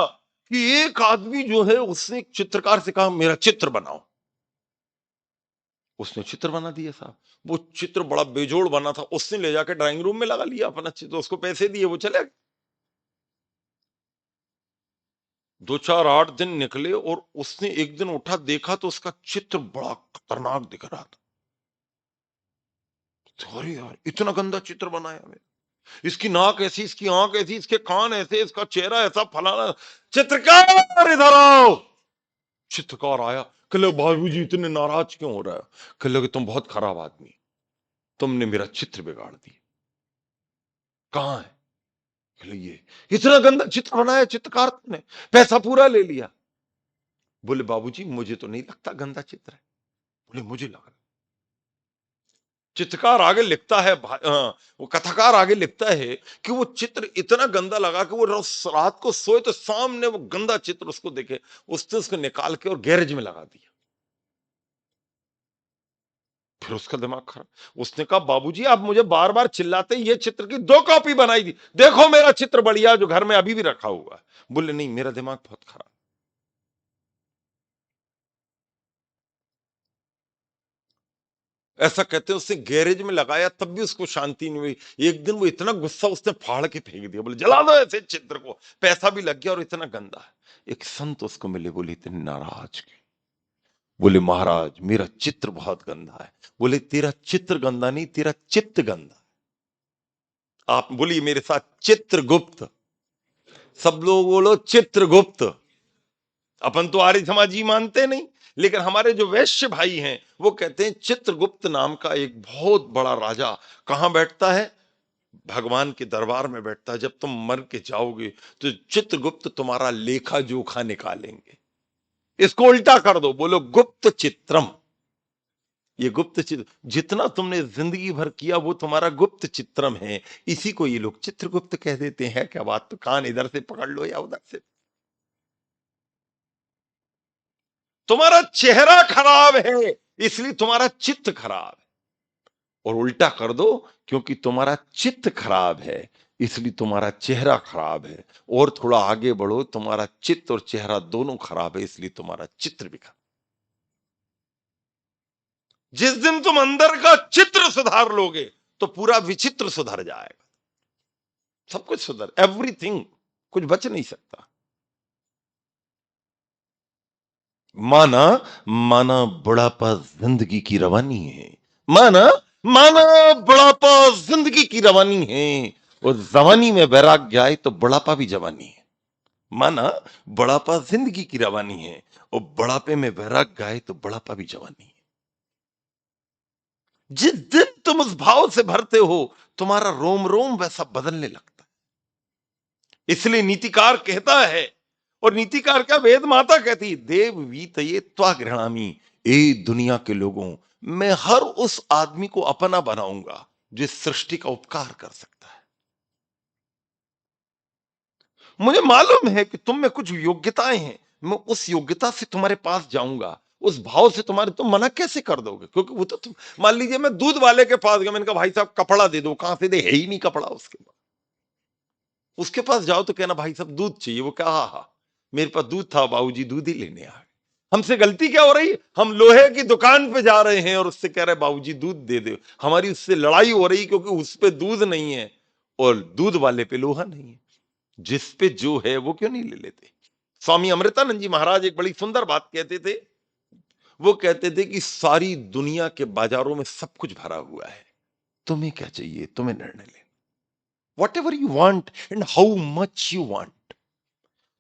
कि एक आदमी जो है उसने एक चित्रकार से कहा मेरा चित्र बनाओ। उसने चित्र बना दिया साहब। वो चित्र बड़ा बेजोड़ बना था, उसने ले जाकर ड्राइंग रूम में लगा लिया अपना चित्र, उसको पैसे दिए, वो चले गए। 2 4 8 दिन निकले और उसने एक दिन उठा, देखा तो उसका चित्र बड़ा खतरनाक दिख रहा था। तो अरे यार इतना गंदा चित्र बनाया मैंने, इसकी नाक ऐसी, इसकी आंख ऐसी, इसके कान ऐसे, इसका चेहरा ऐसा, फलाना। चित्रकार इधर आओ। चित्रकार आया, कह लगे बाबूजी इतने नाराज क्यों हो रहा है? कह लगे तुम बहुत खराब आदमी, तुमने मेरा चित्र बिगाड़ दिया। कहां है? कह लगे ये इतना गंदा चित्र बनाया चित्रकार तुमने, पैसा पूरा ले लिया। बोले बाबूजी मुझे तो नहीं लगता गंदा चित्र है। बोले मुझे लग रहा। चित्रकार आगे लिखता है वो कथाकार आगे लिखता है कि वो चित्र इतना गंदा लगा कि वो रात को सोए तो सामने वो गंदा चित्र उसको देखे, उसने उसको निकाल के और गैरेज में लगा दिया। फिर उसका दिमाग खराब, उसने कहा बाबूजी आप मुझे बार बार चिल्लाते, ये चित्र की 2 कॉपी बनाई दी, देखो मेरा चित्र बढ़िया जो घर में अभी भी रखा हुआ है। बोले नहीं मेरा दिमाग बहुत खराब। ऐसा कहते हैं उसने गैरेज में लगाया तब भी उसको शांति नहीं हुई। एक दिन वो इतना गुस्सा उसने फाड़ के फेंक दिया, बोले जला दो ऐसे चित्र को, पैसा भी लग गया और इतना गंदा है। एक संत उसको मिले, बोले इतने नाराज क्यों? बोले महाराज मेरा चित्र बहुत गंदा है। बोले तेरा चित्र गंदा नहीं, तेरा चित्त गंदा। आप बोलिए मेरे साथ, चित्रगुप्त। सब लोग बोलो चित्रगुप्त। अपन तो आर्य समाजी मानते नहीं, लेकिन हमारे जो वैश्य भाई हैं वो कहते हैं चित्रगुप्त नाम का एक बहुत बड़ा राजा कहां बैठता है? भगवान के दरबार में बैठता है। जब तुम मर के जाओगे तो चित्रगुप्त तुम्हारा लेखा जोखा निकालेंगे। इसको उल्टा कर दो, बोलो गुप्त चित्रम। ये गुप्त चित्र जितना तुमने जिंदगी भर किया वो तुम्हारा गुप्त चित्रम है। इसी को ये लोग चित्रगुप्त कह देते हैं। क्या बात, तो कान इधर से पकड़ लो या उधर से। तुम्हारा चेहरा खराब है इसलिए तुम्हारा चित्त खराब है, और उल्टा कर दो, क्योंकि तुम्हारा चित्त खराब है इसलिए तुम्हारा चेहरा खराब है, और थोड़ा आगे बढ़ो, तुम्हारा चित्त और चेहरा दोनों खराब है इसलिए तुम्हारा चित्र भी खराब। जिस दिन तुम अंदर का चित्र सुधार लोगे तो पूरा विचित्र सुधर जाएगा, सब कुछ सुधर, एवरीथिंग, कुछ बच नहीं सकता। माना, माना बुढ़ापा जिंदगी की रवानी है। माना, माना बुढ़ापा जिंदगी की रवानी है, और जवानी में वैराग्य आए तो बुढ़ापा भी जवानी है। माना, बुढ़ापा जिंदगी की रवानी है, और बुढ़ापे में वैराग्य आए तो बुढ़ापा भी जवानी है। जिस दिन तुम उस भाव से भरते हो तुम्हारा रोम रोम वैसा बदलने लगता है। इसलिए नीतिकार कहता है, और नीतिकार क्या, वेद माता कहती, देव वीत ये त्वा गृहणामी, ए दुनिया के लोगों, मैं हर उस आदमी को अपना बनाऊंगा जो इस सृष्टि का उपकार कर सकता है। मुझे मालूम है कि तुम में कुछ योग्यताएं हैं, मैं उस योग्यता से तुम्हारे पास जाऊंगा, उस भाव से तुम्हारे, तुम मना कैसे कर दोगे, क्योंकि वो तो तुम, मान लीजिए मैं दूध वाले के पास गया, मैंने कहा भाई साहब कपड़ा दे दो, कहां से दे, है ही नहीं कपड़ा उसके पास। उसके पास जाओ तो कहना भाई साहब दूध चाहिए, वो कहा, हा मेरे पास दूध था बाबूजी, दूध ही लेने आ गए। हमसे गलती क्या हो रही, हम लोहे की दुकान पे जा रहे हैं और उससे कह रहे बाबूजी दूध दे दो, हमारी उससे लड़ाई हो रही क्योंकि उस पे दूध नहीं है और दूध वाले पे लोहा नहीं है। जिस पे जो है वो क्यों नहीं ले लेते। स्वामी अमृतानंद जी महाराज एक बड़ी सुंदर बात कहते थे, वो कहते थे कि सारी दुनिया के बाजारों में सब कुछ भरा हुआ है, तुम्हें क्या चाहिए, तुम्हें निर्णय लेना, what ever you want and how much you want.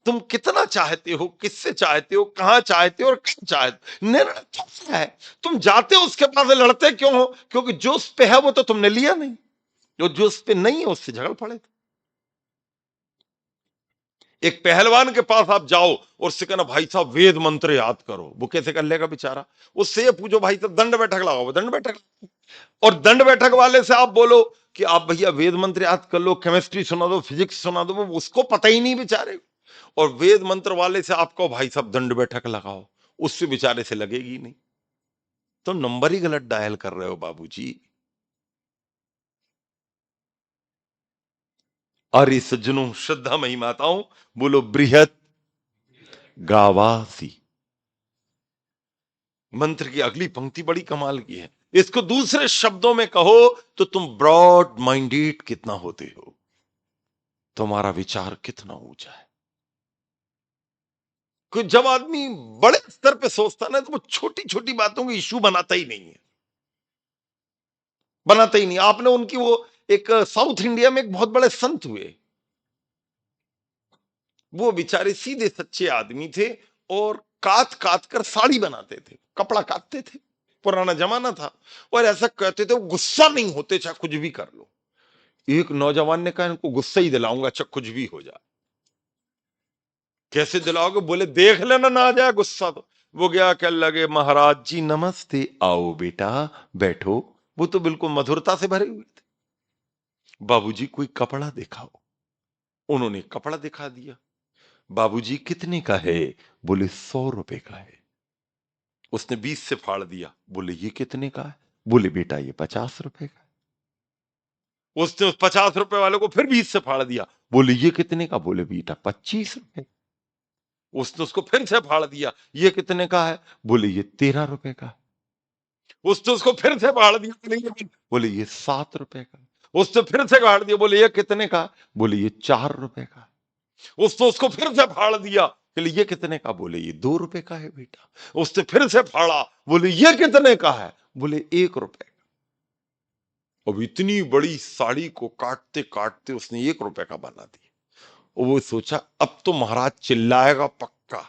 तुम कितना चाहते हो, किससे चाहते हो, कहां चाहते हो और कब चाहते हो, निर्णय तुमसे है। तुम जाते हो उसके पास, लड़ते क्यों हो, क्योंकि जो उस पे है वो तो तुमने लिया नहीं, जो उस पे नहीं है उससे झगड़ पड़े थे। एक पहलवान के पास आप जाओ और उससे कहना भाई साहब वेद मंत्र याद करो, वो कैसे कर लेगा बेचारा। उससे ये पूछो भाई साहब दंड बैठक लगाओ, वो दंड बैठक, और दंड बैठक वाले से आप बोलो कि आप भैया वेद मंत्र याद कर लो, केमिस्ट्री सुना दो, फिजिक्स सुना दो, वो उसको पता ही नहीं बेचारे को। और वेद मंत्र वाले से आप कहो भाई साहब दंड बैठक लगाओ, उससे बेचारे से लगेगी नहीं। तो नंबर ही गलत डायल कर रहे हो बाबूजी। अरे सज्जनों, श्रद्धा मही माताओं, बोलो बृहत गावासी। मंत्र की अगली पंक्ति बड़ी कमाल की है। इसको दूसरे शब्दों में कहो तो तुम ब्रॉड माइंडेड कितना होते हो, तुम्हारा विचार कितना ऊंचा है। कि जब आदमी बड़े स्तर पे सोचता है ना तो वो छोटी छोटी बातों को इश्यू बनाता ही नहीं है, बनाता ही नहीं। आपने उनकी वो, एक साउथ इंडिया में एक बहुत बड़े संत हुए, वो बेचारे सीधे सच्चे आदमी थे, और काट काट कर साड़ी बनाते थे, कपड़ा काटते थे, पुराना जमाना था। और ऐसा कहते थे, वो गुस्सा नहीं होते चाहे कुछ भी कर लो। एक नौजवान ने कहा इनको गुस्सा ही दिलाऊंगा चाहे कुछ भी हो जाए। कैसे दिलाओगे, बोले देख लेना ना आ जाए गुस्सा तो। वो गया, कह लगे महाराज जी नमस्ते, आओ बेटा बैठो। वो तो बिल्कुल मधुरता से भरे हुए थे। बाबूजी कोई कपड़ा दिखाओ, उन्होंने कपड़ा दिखा दिया। बाबूजी कितने का है, बोले 100 रुपए का है। उसने 20 से फाड़ दिया, बोले ये कितने का है, बोले बेटा ये 50 रुपए का है। उसने उस 50 रुपए वाले को फिर 20 से फाड़ दिया, बोले ये कितने का, बोले बेटा 25 रुपए। उसने उसको फिर से फाड़ दिया, ये कितने का है, बोले ये 13 रुपए का। उसने उसको फिर से फाड़ दिया, बोले ये 7 रुपए का। उसने फिर से फाड़ दिया, बोले ये कितने का, बोले ये 4 रुपए का। उसने उसको फिर से फाड़ दिया, बोले ये कितने का, बोले ये 2 रुपए का है बेटा। उसने फिर से फाड़ा, बोले ये कितने का है, बोले 1 रुपए का। अब इतनी बड़ी साड़ी को काटते काटते उसने 1 रुपए का बना दिया। और वो सोचा अब तो महाराज चिल्लाएगा पक्का।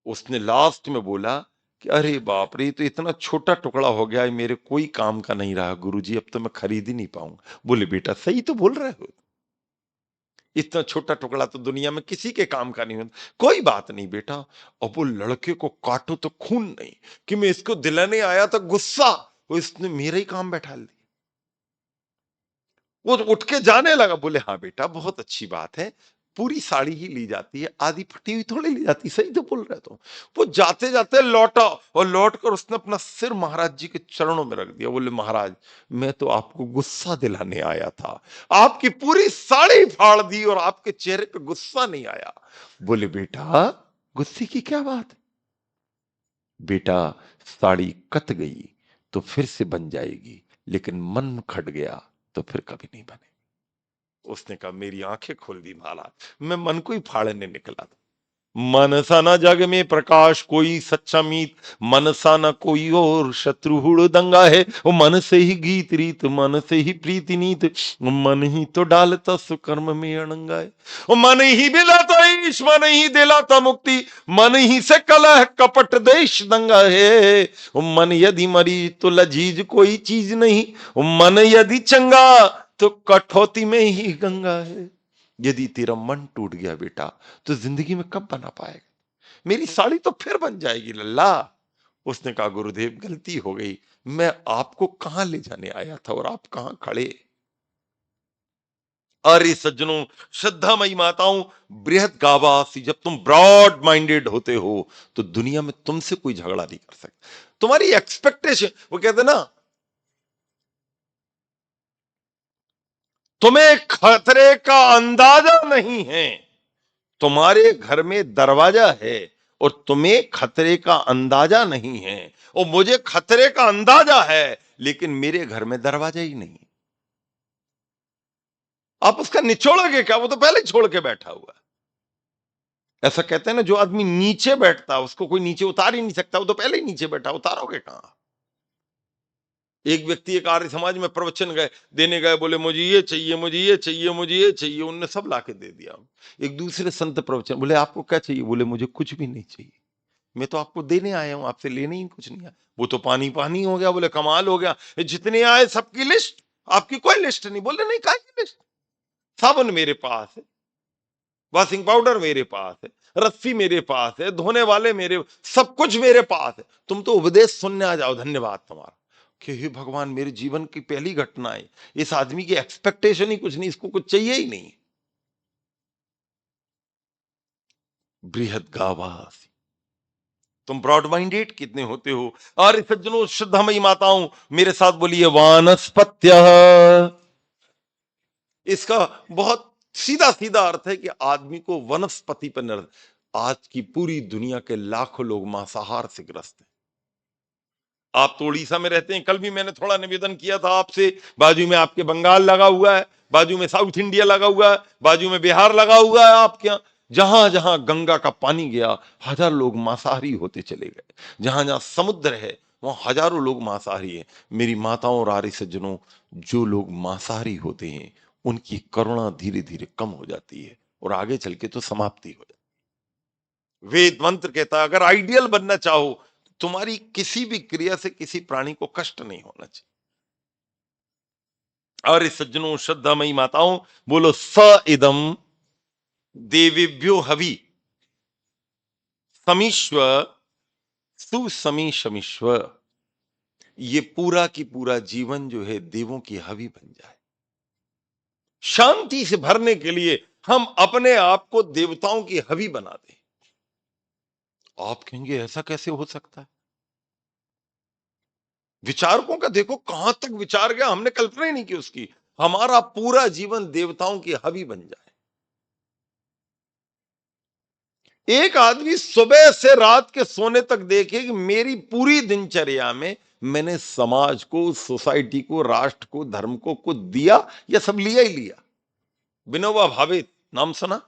उसने लास्ट में बोला कि अरे बाप रे, तो इतना छोटा टुकड़ा हो गया है, मेरे कोई काम का नहीं रहा गुरुजी, अब तो मैं खरीद ही नहीं पाऊंगा। बोले बेटा सही तो बोल रहे हो, इतना छोटा टुकड़ा तो दुनिया में किसी के काम का नहीं होता। कोई बात नहीं बेटा, अब वो लड़के को काटो तो खून नहीं, कि मैं इसको दिलाने आया था गुस्सा, वो इसने मेरा ही काम बैठा लिया। वो तो उठ के जाने लगा, बोले हाँ बेटा बहुत अच्छी बात है, पूरी साड़ी ही ली जाती है, आधी फटी हुई थोड़ी ली जाती, सही तो बोल रहे तो। वो जाते जाते लौटा, और लौट कर उसने अपना सिर महाराज जी के चरणों में रख दिया, बोले महाराज मैं तो आपको गुस्सा दिलाने आया था, आपकी पूरी साड़ी फाड़ दी और आपके चेहरे पे गुस्सा नहीं आया। बोले बेटा गुस्से की क्या बात है, बेटा साड़ी कत गई तो फिर से बन जाएगी, लेकिन मन खट गया तो फिर कभी नहीं बने। उसने कहा मेरी आंखें खोल दी महाराज, मैं मन को ही फाड़ने निकला था। मनसा न जग में प्रकाश कोई सच्चा मीत, मनसा न कोई और शत्रु हुड़दंगा है, वो मन से ही गीत रीत, मन से ही प्रीति नीत, मन ही तो डालता सुकर्म में अड़ंगा है, वो मन ही बिलाता ईश, मन ही दिलाता मुक्ति, मन ही से कलह कपट देश दंगा है, वो मन यदि मरी तो लजीज कोई चीज नहीं, वो मन यदि चंगा तो कठौती में ही गंगा है। यदि तेरा मन टूट गया बेटा तो जिंदगी में कब बना पाएगा, मेरी साड़ी तो फिर बन जाएगी लल्ला। उसने कहा गुरुदेव गलती हो गई, मैं आपको कहां ले जाने आया था और आप कहां खड़े। अरे सज्जनों, श्रद्धामयी माताओं, बृहद गावासी, जब तुम ब्रॉड माइंडेड होते हो तो दुनिया में तुमसे कोई झगड़ा नहीं कर सकता। तुम्हारी एक्सपेक्टेशन, वो कहते ना, तुम्हें खतरे का अंदाजा नहीं है, तुम्हारे घर में दरवाजा है और तुम्हें खतरे का अंदाजा नहीं है, और मुझे खतरे का अंदाजा है लेकिन मेरे घर में दरवाजा ही नहीं। आप उसका निचोड़ोगे क्या, वो तो पहले ही छोड़ के बैठा हुआ है। ऐसा कहते हैं ना, जो आदमी नीचे बैठता है उसको कोई नीचे उतार ही नहीं सकता, वो तो पहले ही नीचे बैठा, उतारोगे कहां। एक व्यक्ति एक आर्य समाज में प्रवचन गए देने गए, बोले मुझे ये चाहिए, मुझे ये चाहिए, मुझे ये चाहिए, उनने सब लाके दे दिया। एक दूसरे संत प्रवचन, बोले आपको क्या चाहिए, बोले मुझे कुछ भी नहीं चाहिए, मैं तो आपको देने आया हूं, आपसे लेने ही कुछ नहीं आया। वो तो पानी पानी हो गया, बोले कमाल हो गया, ये जितने आए सबकी लिस्ट, आपकी कोई लिस्ट नहीं। बोले नहीं, काय की लिस्ट, साबुन मेरे पास है, वॉशिंग पाउडर मेरे पास है, रस्सी मेरे पास है, धोने वाले मेरे, सब कुछ मेरे पास है, तुम तो उपदेश सुनने आ जाओ, धन्यवाद तुम्हारा। कि हे भगवान, मेरे जीवन की पहली घटना है, इस आदमी की एक्सपेक्टेशन ही कुछ नहीं, इसको कुछ चाहिए ही नहीं। बृहद गावासी, तुम ब्रॉड माइंडेड कितने होते हो। और सज्जनों, श्रद्धामयी माताओं, मेरे साथ बोलिए वानस्पत्य। इसका बहुत सीधा सीधा अर्थ है कि आदमी को वनस्पति पर निर्भर। आज की पूरी दुनिया के लाखों लोग मांसाहार से ग्रस्त हैं। आप तो उड़ीसा में रहते हैं, कल भी मैंने थोड़ा निवेदन किया था आपसे, बाजू में आपके बंगाल लगा हुआ है, बाजू में साउथ इंडिया लगा हुआ है, बाजू में बिहार लगा हुआ है आपके यहाँ। जहां जहां गंगा का पानी गया, हजार लोग मांसाहारी होते चले गए। जहां जहां समुद्र है वहां हजारों लोग मांसाहारी है। मेरी माताओं और आर्य सज्जनों, जो लोग मांसाहारी होते हैं उनकी करुणा धीरे धीरे कम हो जाती है और आगे चल के तो समाप्ति हो जाती है। वेद मंत्र कहता है अगर आइडियल बनना चाहो, तुम्हारी किसी भी क्रिया से किसी प्राणी को कष्ट नहीं होना चाहिए। और इस सज्जनों, श्रद्धामयी माताओं, बोलो स इदम देवेभ्यो हवि समीश्व सुसमीशमिश्व। ये पूरा की पूरा जीवन जो है देवों की हवि बन जाए। शांति से भरने के लिए हम अपने आप को देवताओं की हवि बना दें। आप कहेंगे ऐसा कैसे हो सकता है। विचारकों का देखो कहां तक विचार गया, हमने कल्पना ही नहीं की उसकी। हमारा पूरा जीवन देवताओं की हवि बन जाए। एक आदमी सुबह से रात के सोने तक देखे कि मेरी पूरी दिनचर्या में मैंने समाज को, सोसाइटी को, राष्ट्र को, धर्म को कुछ दिया या सब लिया ही लिया। विनोबा भावे नाम सुना।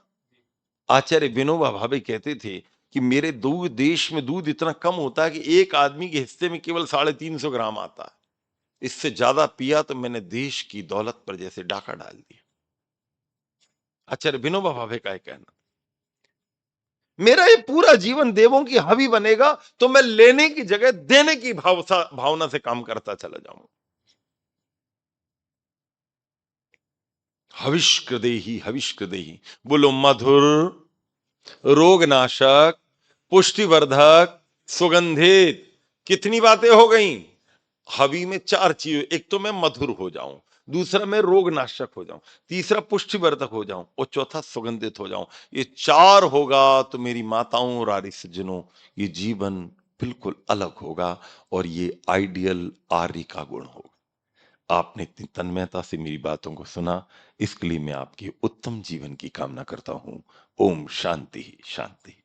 आचार्य विनोबा भावे कहते थे कि मेरे दूध देश में दूध इतना कम होता है कि एक आदमी के हिस्से में केवल 350 ग्राम आता है। इससे ज्यादा पिया तो मैंने देश की दौलत पर जैसे डाका डाल दिया। आचार्य विनोबा भावे का कहना, मेरा ये पूरा जीवन देवों की हवि बनेगा तो मैं लेने की जगह देने की भावना से काम करता चला जाऊंगा। हविष्कृदेहि हविष्कृदेहि। बोलो मधुर, रोगनाशक, पुष्टिवर्धक, सुगंधित। कितनी बातें हो गई? हवि में 4 चीजें, एक तो मैं मधुर हो जाऊं, दूसरा मैं रोगनाशक हो जाऊं, तीसरा पुष्टिवर्धक हो जाऊं और चौथा सुगंधित हो जाऊं। ये 4 होगा तो मेरी माताओं और आर्य सज्जनों, ये जीवन बिल्कुल अलग होगा और ये आइडियल आर्य का गुण होगा। आपने इतनी तन्मयता से मेरी बातों को सुना, इसके लिए मैं आपके उत्तम जीवन की कामना करता हूं। ओम शांति शांति।